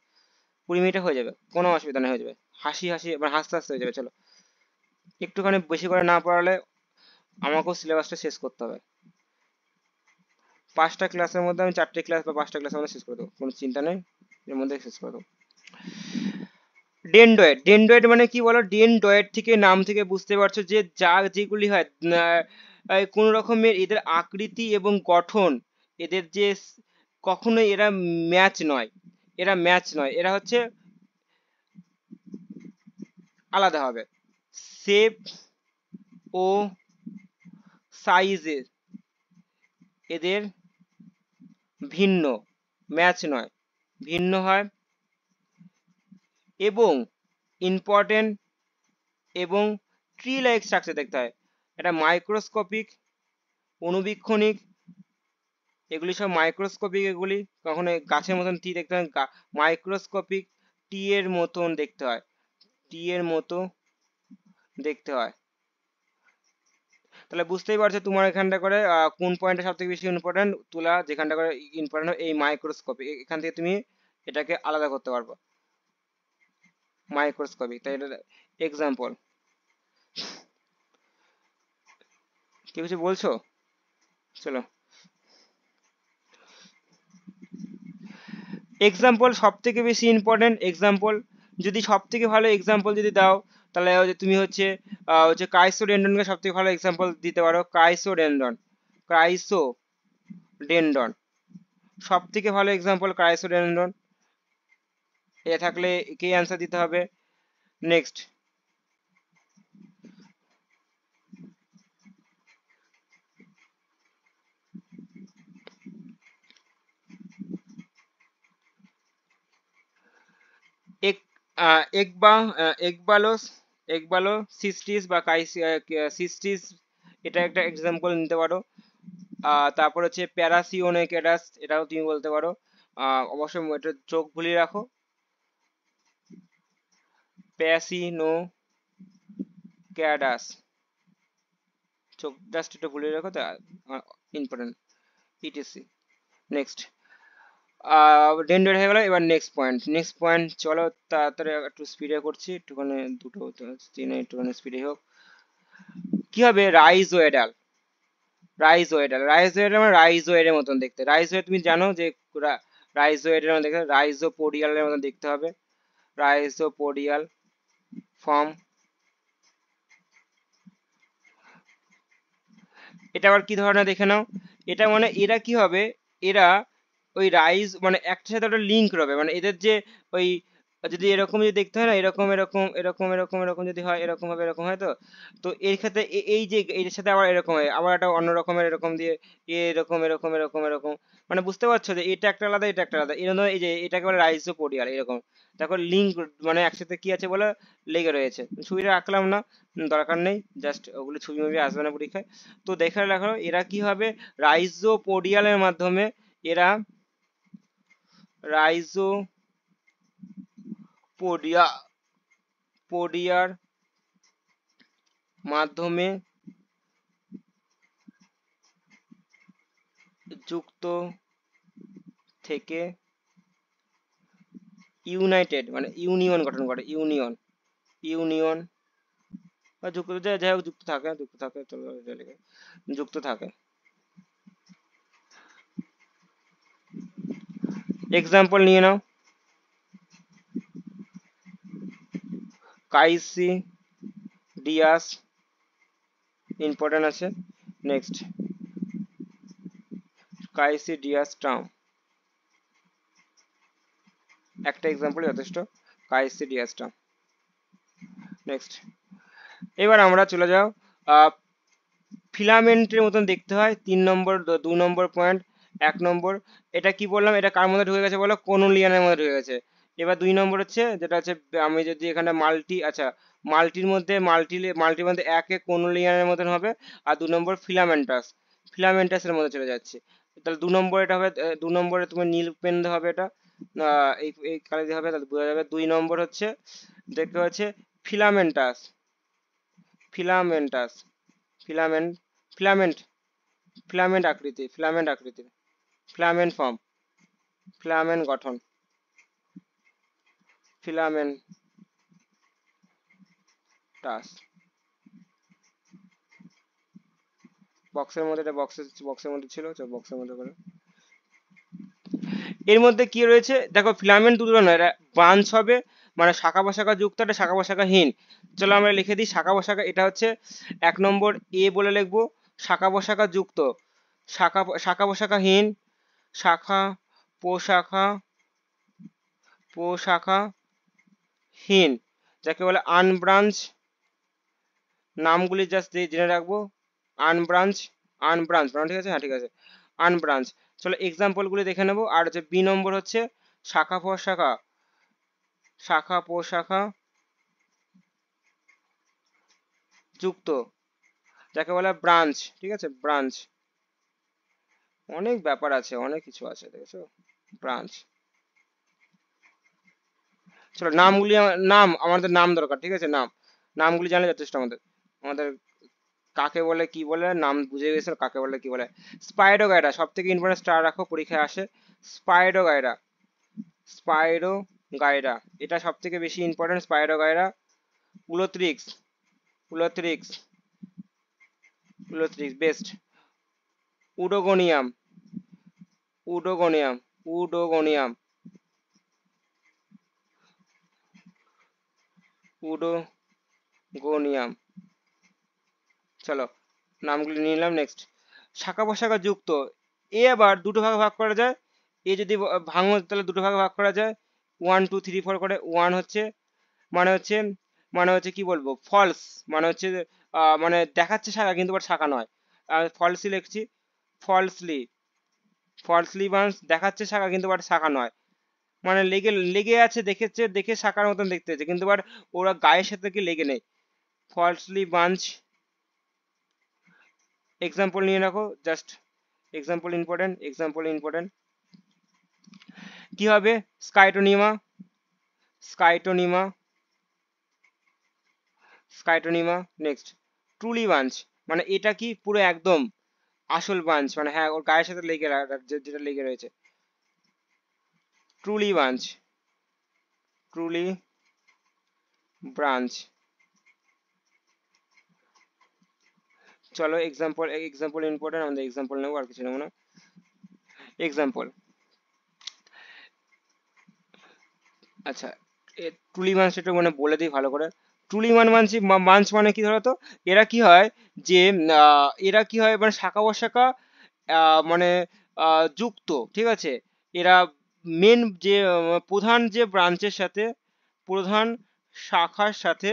20 মিনিটে হয়ে যাবে, কোনো অসুবিধা নেই, হয়ে যাবে। হাসি হাসি মানে হাসতে হাসতে হয়ে যাবে। চলো, একটুখানি বেশি করে না পড়ালে আমাকেও সিলেবাসটা শেষ করতে হবে। 5টা ক্লাসের মধ্যে আমি 4টে ক্লাস বা 5টা ক্লাসের মধ্যে শেষ করে দেবো, কোনো চিন্তা নেই, এর মধ্যে শেষ করে দেবো। ডেন্ড্রয়েড, ডেন্ড্রয়েড মানে কি বলো? ডেন্ড্রয়েড থেকে নাম থেকে বুঝতে পারছো যে যা যেগুলি হয় কোন রকমের এদের আকৃতি এবং গঠন, এদের যে কখনোই এরা ম্যাচ নয়, এরা ম্যাচ নয়, এরা হচ্ছে আলাদা হবে। শেপ ও সাইজে এদের ভিন্ন, ম্যাচ নয়, ভিন্ন হয়। এবং ইম্পর্টেন্ট এবং ট্রি লাইক স্ট্রাকচার দেখতে হয়। এটা মাইক্রোস্কোপিক, অনুবীক্ষণিক, এগুলি সব মাইক্রোস্কোপিক, এগুলি কখনো গাছের মতন টি দেখতে হয়, মাইক্রোস্কোপিক টি এর মতন দেখতে হয়, টি এর মতো দেখতে হয়। তাহলে বুঝতেই পারছো তোমার এখানটা করে কোন পয়েন্টটা সব থেকে বেশি ইম্পর্টেন্ট তুলা, যেখানটা করে ইম্পর্টেন্ট এই মাইক্রোস্কোপিক, এখান থেকে তুমি এটাকে আলাদা করতে পারবো মাইক্রোস্কোপিক। তাই এটা এক্সাম্পল। কি কিছু বলছো? চলো, এক্সাম্পল সব থেকে বেশি ইম্পর্টেন্ট। এক্সাম্পল যদি সব থেকে ভালো এক্সাম্পল যদি দাও, তাহলে তুমি হচ্ছে ক্রাইসোডেন্ডনকে সব থেকে ভালো এক্সাম্পল দিতে পারো। ক্রাইসোডেন্ডন, ক্রাইসোডেন্ডন সব থেকে ভালো এক্সাম্পল ক্রাইসোডেন্ডন। এ থাকলে কে অ্যান্সার দিতে হবে। নেক্সট, এক একবা একবালোস, একবালো সিস্টিস বা সিস্টিস, এটা একটা এক্সাম্পল নিতে পারো। তারপর হচ্ছে প্যারাসিওনেকেডাস, এটাও তুমি বলতে পারো। অবশ্যই এটা চোখ ভুলিয়ে রাখো, প্যাসিনোক্যাডাস, চোখ জাস্ট একটু ভুলিয়ে রাখো, তা ইম্পর্টেন্ট, ইটিসি। নেক্সট, ডেন্ড্রয়েড হয়ে গেল। এবার নেক্সট পয়েন্ট, নেক্সট পয়েন্ট চলো তাড়াতাড়ি একটু স্পিডে করছি, একটুখানি দুটো তিনে একটুখানি স্পিডে হোক। কি হবে? রাইজোয়েডাল, রাইজোয়েডাল, রাইজোয়েডাল মানে রাইজোয়েডের মতন দেখতে। রাইজোয়েড তুমি জানো যে রাইজোয়েডের মতন দেখতে, রাইজোপোডিয়ালের মতন দেখতে হবে, রাইজোপোডিয়াল ফর্ম। এটা আবার কি ধরনের দেখে নাও। এটা মানে এরা কি হবে, এরা ওই রাইজ মানে একটার সাথে একটা লিঙ্ক রবে, মানে এদের যে ওই যদি এরকম যদি দেখতে হয় না, এরকম এরকম এরকম এরকম এরকম যদি হয়, এরকম হবে, এরকম হয়। তো তো এর ক্ষেত্রে এই যে এর সাথে আবার এরকম হয়, আবার একটা অন্য রকমের এরকম দিয়ে এরকম এরকম এরকম এরকম, মানে বুঝতে পারছো যে এটা একটা আলাদা, এটা একটা আলাদা, এরকম এই যে এটাকে বলে রাইজোপোডিয়াল এরকম। দেখো লিঙ্ক মানে একসাথে কি আছে বলে লেগে রয়েছে। ছবিটা আঁকলাম না, দরকার নেই, জাস্ট ওগুলো ছবি মুভি আসবে না পরীক্ষায়। তো দেখে রাখো এরা কি হবে, রাইজোপোডিয়ালের মাধ্যমে, এরা রাইজোপোডিয়া পোডিয়ার মাধ্যমে যুক্ত থেকে ইউনাইটেড মানে ইউনিয়ন গঠন করে, ইউনিয়ন, ইউনিয়ন বা যুক্ত, যাই হোক যুক্ত থাকে, যুক্ত থাকে, চলো এটা লিখে, যুক্ত থাকে। এক্সাম্পল নিয়ে নাও, কাইসি ডিয়াস ইম্পর্টেন্ট আছে। নেক্সট কাইসিডিয়াস্টাম, একটা এক্সাম্পল যথেষ্ট, কাইসিডিয়াস্টাম। নেক্সট এবার আমরা চলে যাও ফিলামেন্টের মতন দেখতে হয়, 3 নম্বর 2 নম্বর পয়েন্ট। 1 নম্বর এটা কি বললাম, এটা কার মধ্যে ঢুকে গেছে বলো, কোনোলিয়ানের মধ্যে ঢুকে গেছে। এবার 2 নম্বর হচ্ছে যেটা হচ্ছে, আমি যদি এখানে মাল্টি, আচ্ছা মাল্টির মধ্যে মাল্টির মধ্যে একে কোনোলিয়ানের মতন হবে, আর 2 নম্বর ফিলামেন্টাস, ফিলামেন্টাসের মধ্যে চলে যাচ্ছে। তাহলে 2 নম্বর এটা হবে, 2 নম্বরে তোমার নীল পেন দিতে হবে, এটা এই এই কালার দিয়ে হবে, তাহলে বোঝা যাবে। 2 নম্বর হচ্ছে দেখতে পাচ্ছে filamentous, filamentous, filament, filament, filament আকৃতি, ফিলামেন্ট আকৃতি, ফিলামেন্ট ফর্ম, ফিলামেন্ট গঠন, ফিলামেন্টাস। বক্সের মধ্যে, এটা বক্সের মধ্যে ছিল, বক্সের মধ্যে করে। এর মধ্যে কি রয়েছে দেখো, ফিলামেন্ট দুটো নয়, এটা ব্রাঞ্চ হবে, মানে শাখা প্রশাখা যুক্ত, একটা শাখা প্রশাখাহীন। চলো আমরা লিখে দিই শাখা প্রশাখা, এটা হচ্ছে 1 নম্বর এ বলে লিখবো, শাখা প্রশাখা যুক্ত, শাখা প্রশাখাহীন, শাখা প্রশাখা প্রশাখাহীন, যাকে বলে আনব্রাঞ্চ। নামগুলি জাস্ট জেনে রাখবো, আনব্রাঞ্চ, আনব্রাঞ্চ, ঠিক আছে, হ্যাঁ ঠিক আছে, আনব্রাঞ্চ। চলো এক্সাম্পল গুলি দেখে নেবো। আর হচ্ছে 2 নম্বর হচ্ছে শাখা প্রশাখা, শাখা প্রশাখা যুক্ত, যাকে বলে ব্রাঞ্চ, ঠিক আছে, ব্রাঞ্চ। অনেক ব্যাপার আছে, অনেক কিছু আছে, দেখেছো, ব্রাঞ্চ। চলো নামগুলি, নাম আমাদের নাম দরকার, ঠিক আছে, নামগুলি জানলে যথেষ্ট আমাদের। আমাদের কাকে বলে কি বলে নাম বুঝে গেছিল, কাকে বলে কি বলে। স্পাইরোগাইরা সব থেকে ইম্পর্টেন্ট, স্টার রাখো, পরীক্ষায় আসে। স্পাইরোগাইরা, স্পাইরোগাইরা এটা সব থেকে বেশি ইম্পর্টেন্ট, স্পাইরোগাইরা। উলোথ্রিক্স, উলোথ্রিক্স, উলোথ্রিক্স বেস্ট। উডোগোনিয়াম, উডোগোনিয়াম, উডোগোনিয়াম, উডোগোনিয়াম। চলো নামগুলি নিলাম। নেক্সট শাখা প্রশাখা যুক্ত, এ আবার দুটো ভাগে ভাগ করা যায়, এ যদি ভাঙো তাহলে দুটো ভাগে ভাগ করা যায়, 1 2 3 4 করে। 1 হচ্ছে মানে হচ্ছে, মানে হচ্ছে কি বলবো, ফলস, মানে হচ্ছে মানে দেখাচ্ছে শাখা কিন্তু বাট শাখা নয়, ফলসলি লিখছি, ফলসলি, ফলসলি বান্স, দেখাচ্ছে শাখা কিন্তু বাট শাখা নয়, মানে লেগে লেগে আছে, দেখেছে দেখে শাখার মতন দেখতে হচ্ছে কিন্তু বাট ওরা গায়ের সাথে কি লেগে নেই, ফলসলি বাঞ্চ। এক্সাম্পল নিয়ে রাখো just, example important, example important. কি হবে, স্কাইটোনিমা, স্কাইটোনিমা, স্কাইটোনিমা। নেক্সট ট্রুলি বাঞ্চ, মানে এটা কি পুরো একদম আসল বাঞ্চ, মানে হ্যাঁ ওর গায়ের সাথে লেগে যেটা লেগে রয়েছে, ট্রুলি বাঞ্চ, ট্রুলি ব্রাঞ্চ। চলো এক্সাম্পল, এক্সাম্পল ইম্পর্টেন্ট, আমাদের এক্সাম্পল নেবো, আর কিছু নেবো না। এক্সাম্পল, আচ্ছা ট্রুলি বাঞ্চ একটু মানে বলে দিই ভালো করে। ট্রুলি বাঞ্চ মানে কি ধরো তো, এরা কি হয় যে এরা কি হয় মানে শাখা প্রশাখা মানে যুক্ত, ঠিক আছে, এরা মেন যে প্রধান যে ব্রাঞ্চের সাথে, প্রধান শাখার সাথে,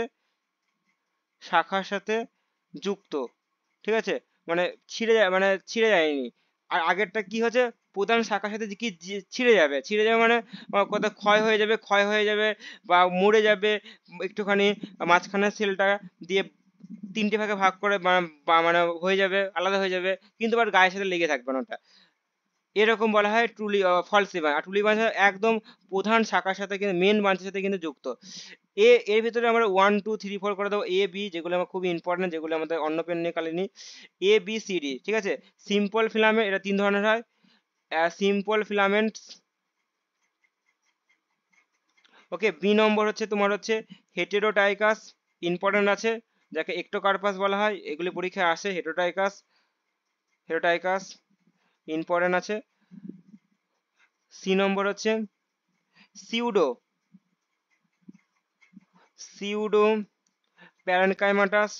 শাখার সাথে যুক্ত, ঠিক আছে, মানে ছিঁড়ে যায়, মানে ছিঁড়ে যায়নি। আর আগেরটা কি হচ্ছে, প্রধান শাখার সাথে কি ছিঁড়ে যাবে, ছিঁড়ে যাবে মানে কোথাও ক্ষয় হয়ে যাবে, ক্ষয় হয়ে যাবে বা মরে যাবে একটুখানি, মাঝখানের সেলটা দিয়ে 3টে ভাগে ভাগ করে মানে হয়ে যাবে, আলাদা হয়ে যাবে, কিন্তু আবার গায়ের সাথে লেগে থাকবে না ওটা, এরকম বলা হয় ট্রুলি ফলসি বাঞ্চ। আর ট্রুলি বাঞ্চ একদম প্রধান শাখার সাথে কিন্তু, মেন ব্রাঞ্চের সাথে কিন্তু যুক্ত। এর ভিতরে আমরা 1 2 3 4 করে দেবো, এ বি, যেগুলো আমার খুবই ইম্পর্টেন্ট, যেগুলো আমাদের অন্য পেন নিয়ে কালিনি, এ বি সি ডি, ঠিক আছে। সিম্পল ফিলামেন্ট এটা 3 ধরনের হয়, সিম্পল ফিলামেন্টস, ওকে। বি নম্বর হচ্ছে তোমার হচ্ছে হেটেরোটাইকাস, ইম্পর্টেন্ট আছে, যাকে একটোকার্পাস বলা হয়, এগুলি পরীক্ষায় আসে, হেটেরোটাইকাস, হেটেরোটাইকাস ইম্পর্টেন্ট আছে। সি নম্বর হচ্ছে সিউডো, সিউডো প্যারেনকাইমাটাস,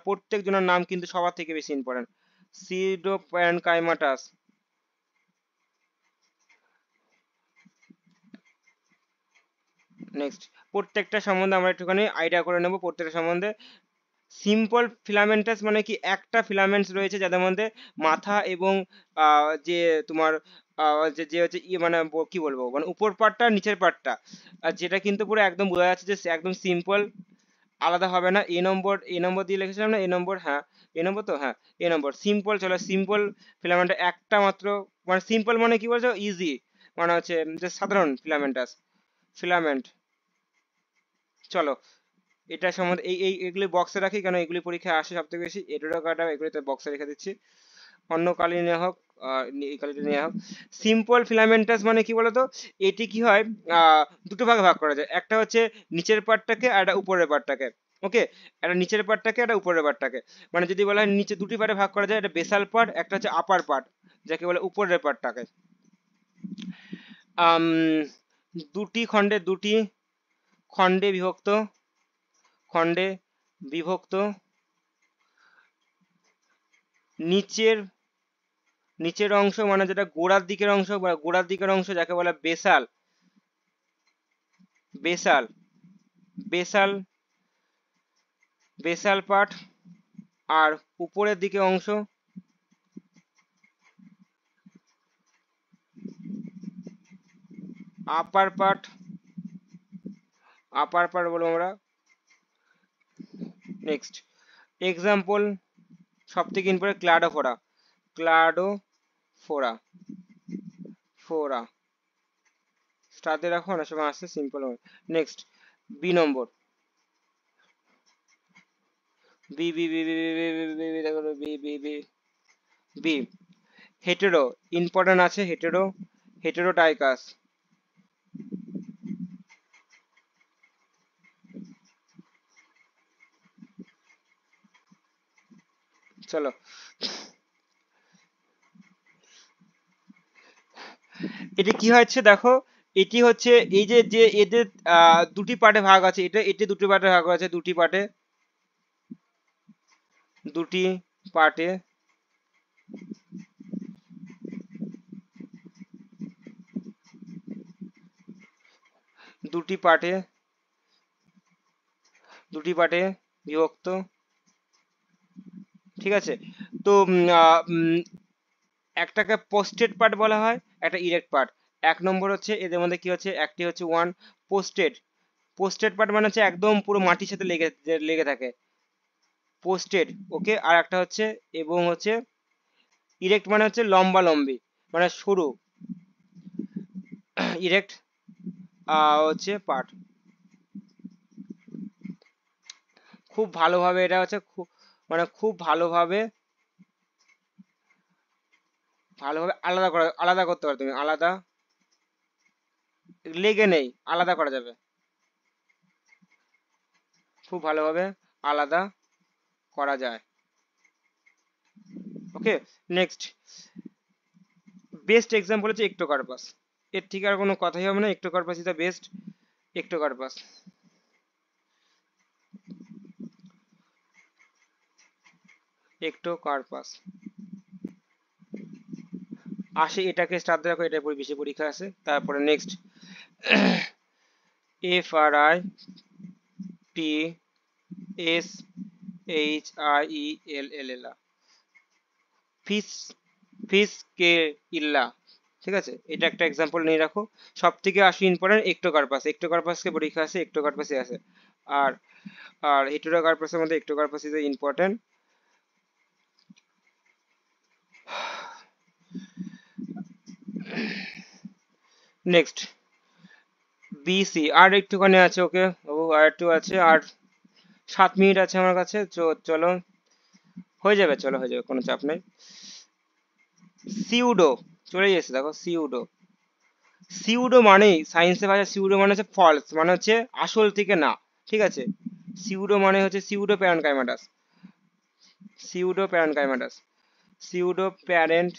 প্রত্যেক জনের নাম কিন্তু সবার থেকে বেশি ইম্পর্টেন্ট। সিউডো প্যারেনকাইমাটাস। নেক্সট, প্রত্যেকটা সম্বন্ধে আমরা একটুখানি আইডিয়া করে নেব প্রত্যেকটা সম্বন্ধে। সিম্পল ফিলামেন্টাস মানে কি, একটা ফিলামেন্টস রয়েছে যাদের মধ্যে মাথা এবং যে তোমার যে যে হচ্ছে মানে কি বলবো, মানে উপর পার্টটা নিচের পার্টটা, যেটা কিন্তু পুরো একদম বোঝা যাচ্ছে যে একদম সিম্পল, আলাদা হবে না। এ নম্বর দিয়ে লিখেছিলাম না, এ নম্বর, হ্যাঁ এ নম্বর তো, হ্যাঁ এ নম্বর সিম্পল। চলো, সিম্পল ফিলামেন্ট একটা মাত্র, মানে সিম্পল মানে কি বলছো, ইজি, মানে হচ্ছে যে সাধারণ ফিলামেন্টাস, ফিলামেন্ট। চলো, এটা সম্বন্ধে এগুলি বক্সে রাখি, কেন এগুলি পরীক্ষায় আসে সব থেকে বেশি। এডুডো কার্ড এগুলি তো বক্সে রেখে দিচ্ছি, অন্য কালি নেওয়া হোক, এই কালিটা নেওয়া হোক। সিম্পল ফিলামেন্টাস মানে কি বলতো, এটি কি হয়, দুটো ভাগে ভাগ করা যায়। একটা হচ্ছে নিচের পার্টটাকে আর একটা উপরের পার্টটাকে। ওকে, একটা নিচের পার্টটাকে একটা উপরের পার্টটাকে, মানে যদি বলা হয় নিচে দুটি পার্টে ভাগ করা যায়, একটা বেসাল পার্ট, একটা হচ্ছে আপার পার্ট, যাকে বলে উপরের পার্টটাকে। আম, দুটি খণ্ডে বিভক্ত, খণ্ডে বিভক্ত নিচের নিচের অংশ মানে যেটা গোড়ার দিকের অংশ, বা গোড়ার দিকের অংশ যাকে বলে basal, basal basal basal part. আর উপরের দিকে অংশ আপার পার্ট, আপার পার্ট বলবো আমরা। নেক্সট এক্সাম্পল, সব থেকে ইম্পর্টেন্ট, ক্লাডোফোরা, ক্লাডোফোরা, ফোরা স্টার দিয়ে রাখো, অনেক সময় আসছে simple. Next B number, B B B B B B B দেখো, B B B B hetero, important আছে হেটেরো, হেটেরোটাইকাস। চলো, এটি কি হচ্ছে দেখো, এটি হচ্ছে এই যে যে এদের দুটি পার্টে ভাগ আছে, এটা এটি দুটি পার্টে ভাগ আছে, দুটি পার্টে, দুটি পার্টে, দুটি পার্টে, দুটি পার্টে বিভক্ত। ঠিক আছে, তো একটাকে পোস্টেড পার্ট বলা হয়, একটা ইরেক্ট পার্ট। 1 নম্বর হচ্ছে এদের মধ্যে কি হচ্ছে, একটি হচ্ছে ওয়ান পোস্টেড, পোস্টেড পার্ট মানে হচ্ছে একদম পুরো মাটির সাথে লেগে লেগে থাকে, পোস্টেড। ওকে, আর একটা হচ্ছে এবং হচ্ছে ইরেক্ট মানে হচ্ছে লম্বা লম্বি, মানে সরু, ইরেক্ট হচ্ছে পার্ট। খুব ভালোভাবে এটা হচ্ছে খুব, মানে খুব ভালোভাবে ভালোভাবে আলাদা করতে পারো তুমি, আলাদা, লেগে নেই, আলাদা করা যাবে, খুব ভালোভাবে আলাদা করা যায়। ওকে, নেক্সট বেস্ট এক্সাম্পল হচ্ছে একটোকার্পাস। এর ঠিক আর কোনো কথাই হবে না, Ectocarpus is the best. Ectocarpus, Ectocarpus আসে, এটাকে স্টার দিয়ে রাখো, এটা বেশি পরীক্ষা আছে। তারপরে নেক্সট FRITSHIELL, ফিস, ফিস কে ইল্লা। ঠিক আছে, এটা একটা এক্সাম্পল নিয়ে রাখো। সব থেকে আসি ইম্পর্টেন্ট একটোকার্পাস, একটোকার্পাসকে পরীক্ষা আছে, একটোকার্পাসে আছে। আর আর হেটেরোকার্পাসের মধ্যে Ectocarpus is important. Next BC, আর একটুখানি আছে, ওকে ও আর একটু আছে, আর 7 মিনিট আছে আমার কাছে, চলো হয়ে যাবে, চলো হয়ে যাবে, কোনো চাপ নেই। সিউডো, চলে এসেছে দেখো, সিউডো, সিউডো মানে সায়েন্সের ভাষায় সিউডো মানে হচ্ছে ফলস, মানে হচ্ছে আসল থেকে না। ঠিক আছে, সিউডো মানে হচ্ছে সিউডো প্যারেনকাইমাটাস, সিউডো প্যারেনকাইমাটাস, সিউডো প্যারেন্ট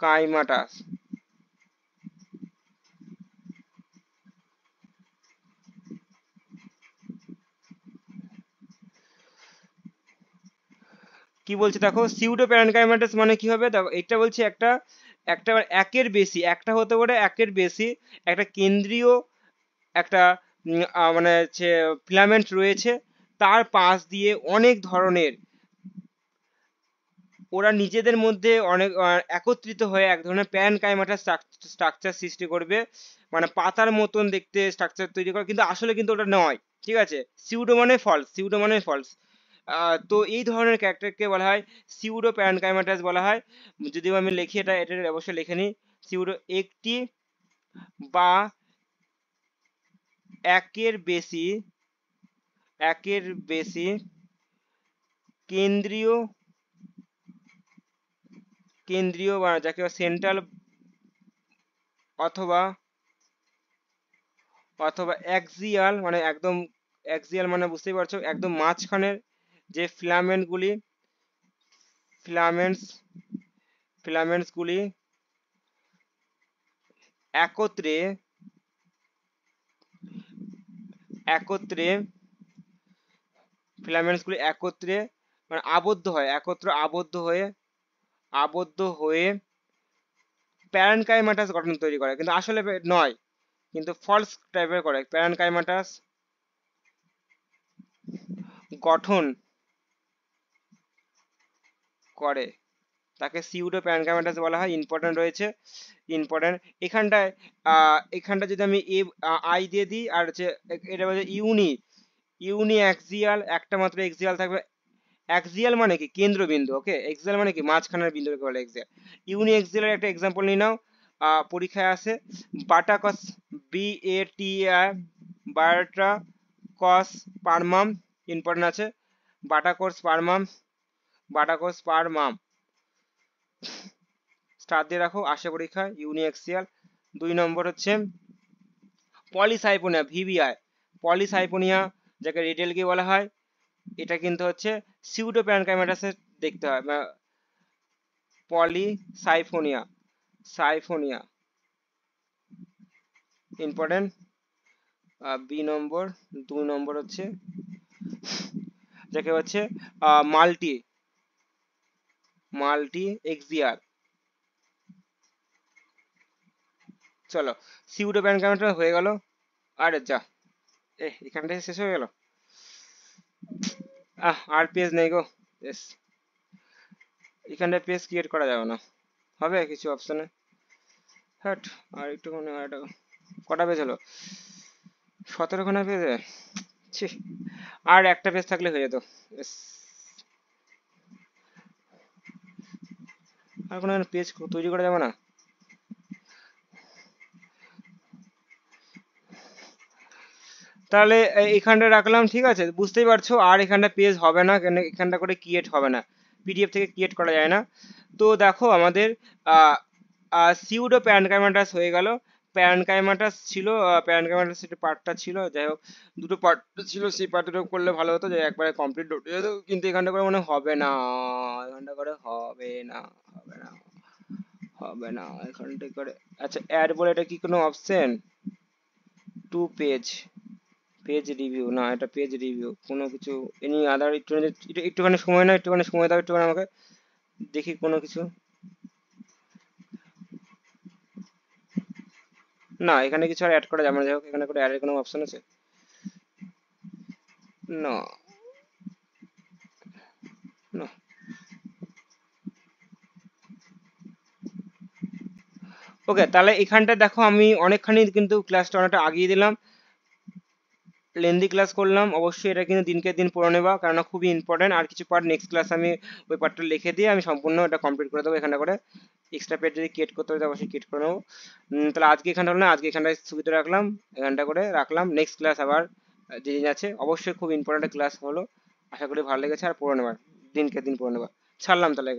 কাইমাটাস। কি বলছে দেখো, সিউডো প্যারেনকাইমাটাস মানে কি হবে দেখো, এটা বলছে একটা একটা একের বেশি, একটা হতে পারে একের বেশি একটা কেন্দ্রীয় একটা মানে হচ্ছে ফিলামেন্ট রয়েছে, তার পাশ দিয়ে অনেক ধরনের ওরা নিজেদের মধ্যে অনেক একত্রিত হয়ে এক ধরনের প্যারেনকাইমাটাস স্ট্রাকচার সৃষ্টি করবে, মানে পাতার মতন দেখতে স্ট্রাকচার তৈরি করে, কিন্তু আসলে কিন্তু ওটা নয়, ঠিক আছে। সিউডো মানে ফলস, সিউডো মানে ফলস। তো এই ধরনের ক্যারেক্টারকে বলা হয় সিউডো প্যারেনকাইমাটাস বলা হয়। যদি আমি লিখি এটা, এটা অবশ্যই লিখে নিই, সিউডো একটি বা একের বেশি, একের বেশি কেন্দ্রীয়, কেন্দ্রীয় বা যাকে সেন্ট্রাল অথবা অথবা অ্যাক্সিয়াল, মানে একদম অ্যাক্সিয়াল মানে বুঝতেই পারছো একদম মাঝখানের যে ফিলামেন্ট গুলি, ফিলামেন্টস ফিলামেন্টস গুলি একত্রে, একত্রে ফিলামেন্টস গুলি একত্রে মানে আবদ্ধ হয়, একত্রে আবদ্ধ হয়ে, আবদ্ধ হয়ে প্যারেনকাইমাটাস গঠন তৈরি করে, কিন্তু আসলে নয়, কিন্তু ফলস টাইপের করে প্যারেনকাইমাটাস গঠন করে, তাকে সিউডো প্যারেনকাইমাটাস বলা হয়। ইম্পর্টেন্ট রয়েছে, ইম্পর্টেন্ট এখানটায়। এখানটা যদি আমি এ আই দিয়ে দিই, আর হচ্ছে এটা বলছে ইউনি, ইউনি অ্যাক্সিয়াল, একটা মাত্র এক্সিয়াল থাকবে। অ্যাক্সিয়াল মানে কি কেন্দ্রবিন্দু, ওকে, এক্সিয়াল মানে কি মাঝখানের বিন্দুকে বলে এক্সিয়াল। ইউনি এক্সিয়ালের একটা এক্সাম্পল নিয়ে নাও, পরীক্ষায় আসে batrachos, B A T I, batrachospermum, important আছে, বাটাকোর্স পারমাম, বাটাকোর্স পারমাম স্টার দিয়ে রাখো, আসে পরীক্ষায় ইউনিএক্সিয়াল। 2 নম্বর হচ্ছে পলিসাইপোনিয়া, ভিভিআই, পলিসাইপোনিয়া যাকে রেডেলগি বলা হয়, এটা কিন্তু হচ্ছে সিউডো প্যারেনকাইমাটাসে দেখতে হয়, পলিসাইফোনিয়া, সাইফোনিয়া ইম্পর্টেন্ট। বি নম্বর, 2 নম্বর হচ্ছে যাকে হচ্ছে মাল্টি, মাল্টি এক্সিয়াল। চলো, সিউডো প্যারেনকাইমাটাস হয়ে গেল। আরে যা, এখানটায় শেষ হয়ে গেল, আর পেজ নেই গো। এস, এখানটায় পেজ ক্রিয়েট করা যাবে না, হবে কিছু অপশনে, হ্যাট, আর একটুখানি, আর একটা, কটা পেজ হলো, 17খানা পেজে, ছি, আর একটা পেজ থাকলে হয়ে যেত। এস, আর কোনো পেজ তৈরি করা যাবে না। তাহলে এখানটা রাখলাম, ঠিক আছে, বুঝতেই পারছো, আর এখানটা পেজ হবে না, কেন এখানটা করে ক্রিয়েট হবে না, পিডিএফ থেকে ক্রিয়েট করা যায় না। তো দেখো আমাদের সিউডো প্যারেনকাইমাটাস হয়ে গেল। প্যারেনকাইমাটাস ছিল, প্যারেনকাইমাটাস একটা পার্টটা ছিল, যাই হোক দুটো পার্ট ছিল, সেই পার্টটা করলে ভালো হতো, যে একবারে কমপ্লিট হয়ে যেত, কিন্তু এখানটা করে মনে হবে না, এখানটা করে হবে না, হবে না, হবে না এখানটা করে। আচ্ছা, অ্যাড বলে এটা কি কোনো option? Two page, page review না, এটা পেজ রিভিউ কোনো কিছু, এনি আদার, একটুখানি সময় না, একটুখানি সময় দাও, একটুখানি আমাকে দেখি কোনো কিছু। না, এখানে কিছু আর অ্যাড করা যাবে না, যাই হোক এখানে করে অ্যাডের কোনো অপশন আছে? না, না। ওকে, তাহলে এখানটা দেখো আমি অনেকখানি কিন্তু ক্লাসটা অনেকটা আগিয়ে দিলাম, লেন্দি ক্লাস করলাম, অবশ্যই এটা কিন্তু দিনকে দিন পড়ে নেবা, কারণ খুবই ইম্পর্টেন্ট। আর কিছু পার্ট নেক্সট ক্লাস আমি ওই পার্টটা লিখে দিয়ে আমি সম্পূর্ণ এটা কমপ্লিট করে দেবো, এখানটা করে এক্সট্রা পেজ যদি ক্রিয়েট করতে হবে অবশ্যই ক্রিয়েট করে নেবো। তাহলে আজকে এখানটা হলো না, আজকে এখানটায় সুবিধা রাখলাম, এখানটা করে রাখলাম, নেক্সট ক্লাস আবার যেদিন আছে, অবশ্যই খুব ইম্পর্টেন্ট ক্লাস হলো, আশা করি ভালো লেগেছে, আর পড়ে নেবার, দিনকে দিন পড়ে নেবা। ছাড়লাম তাহলে।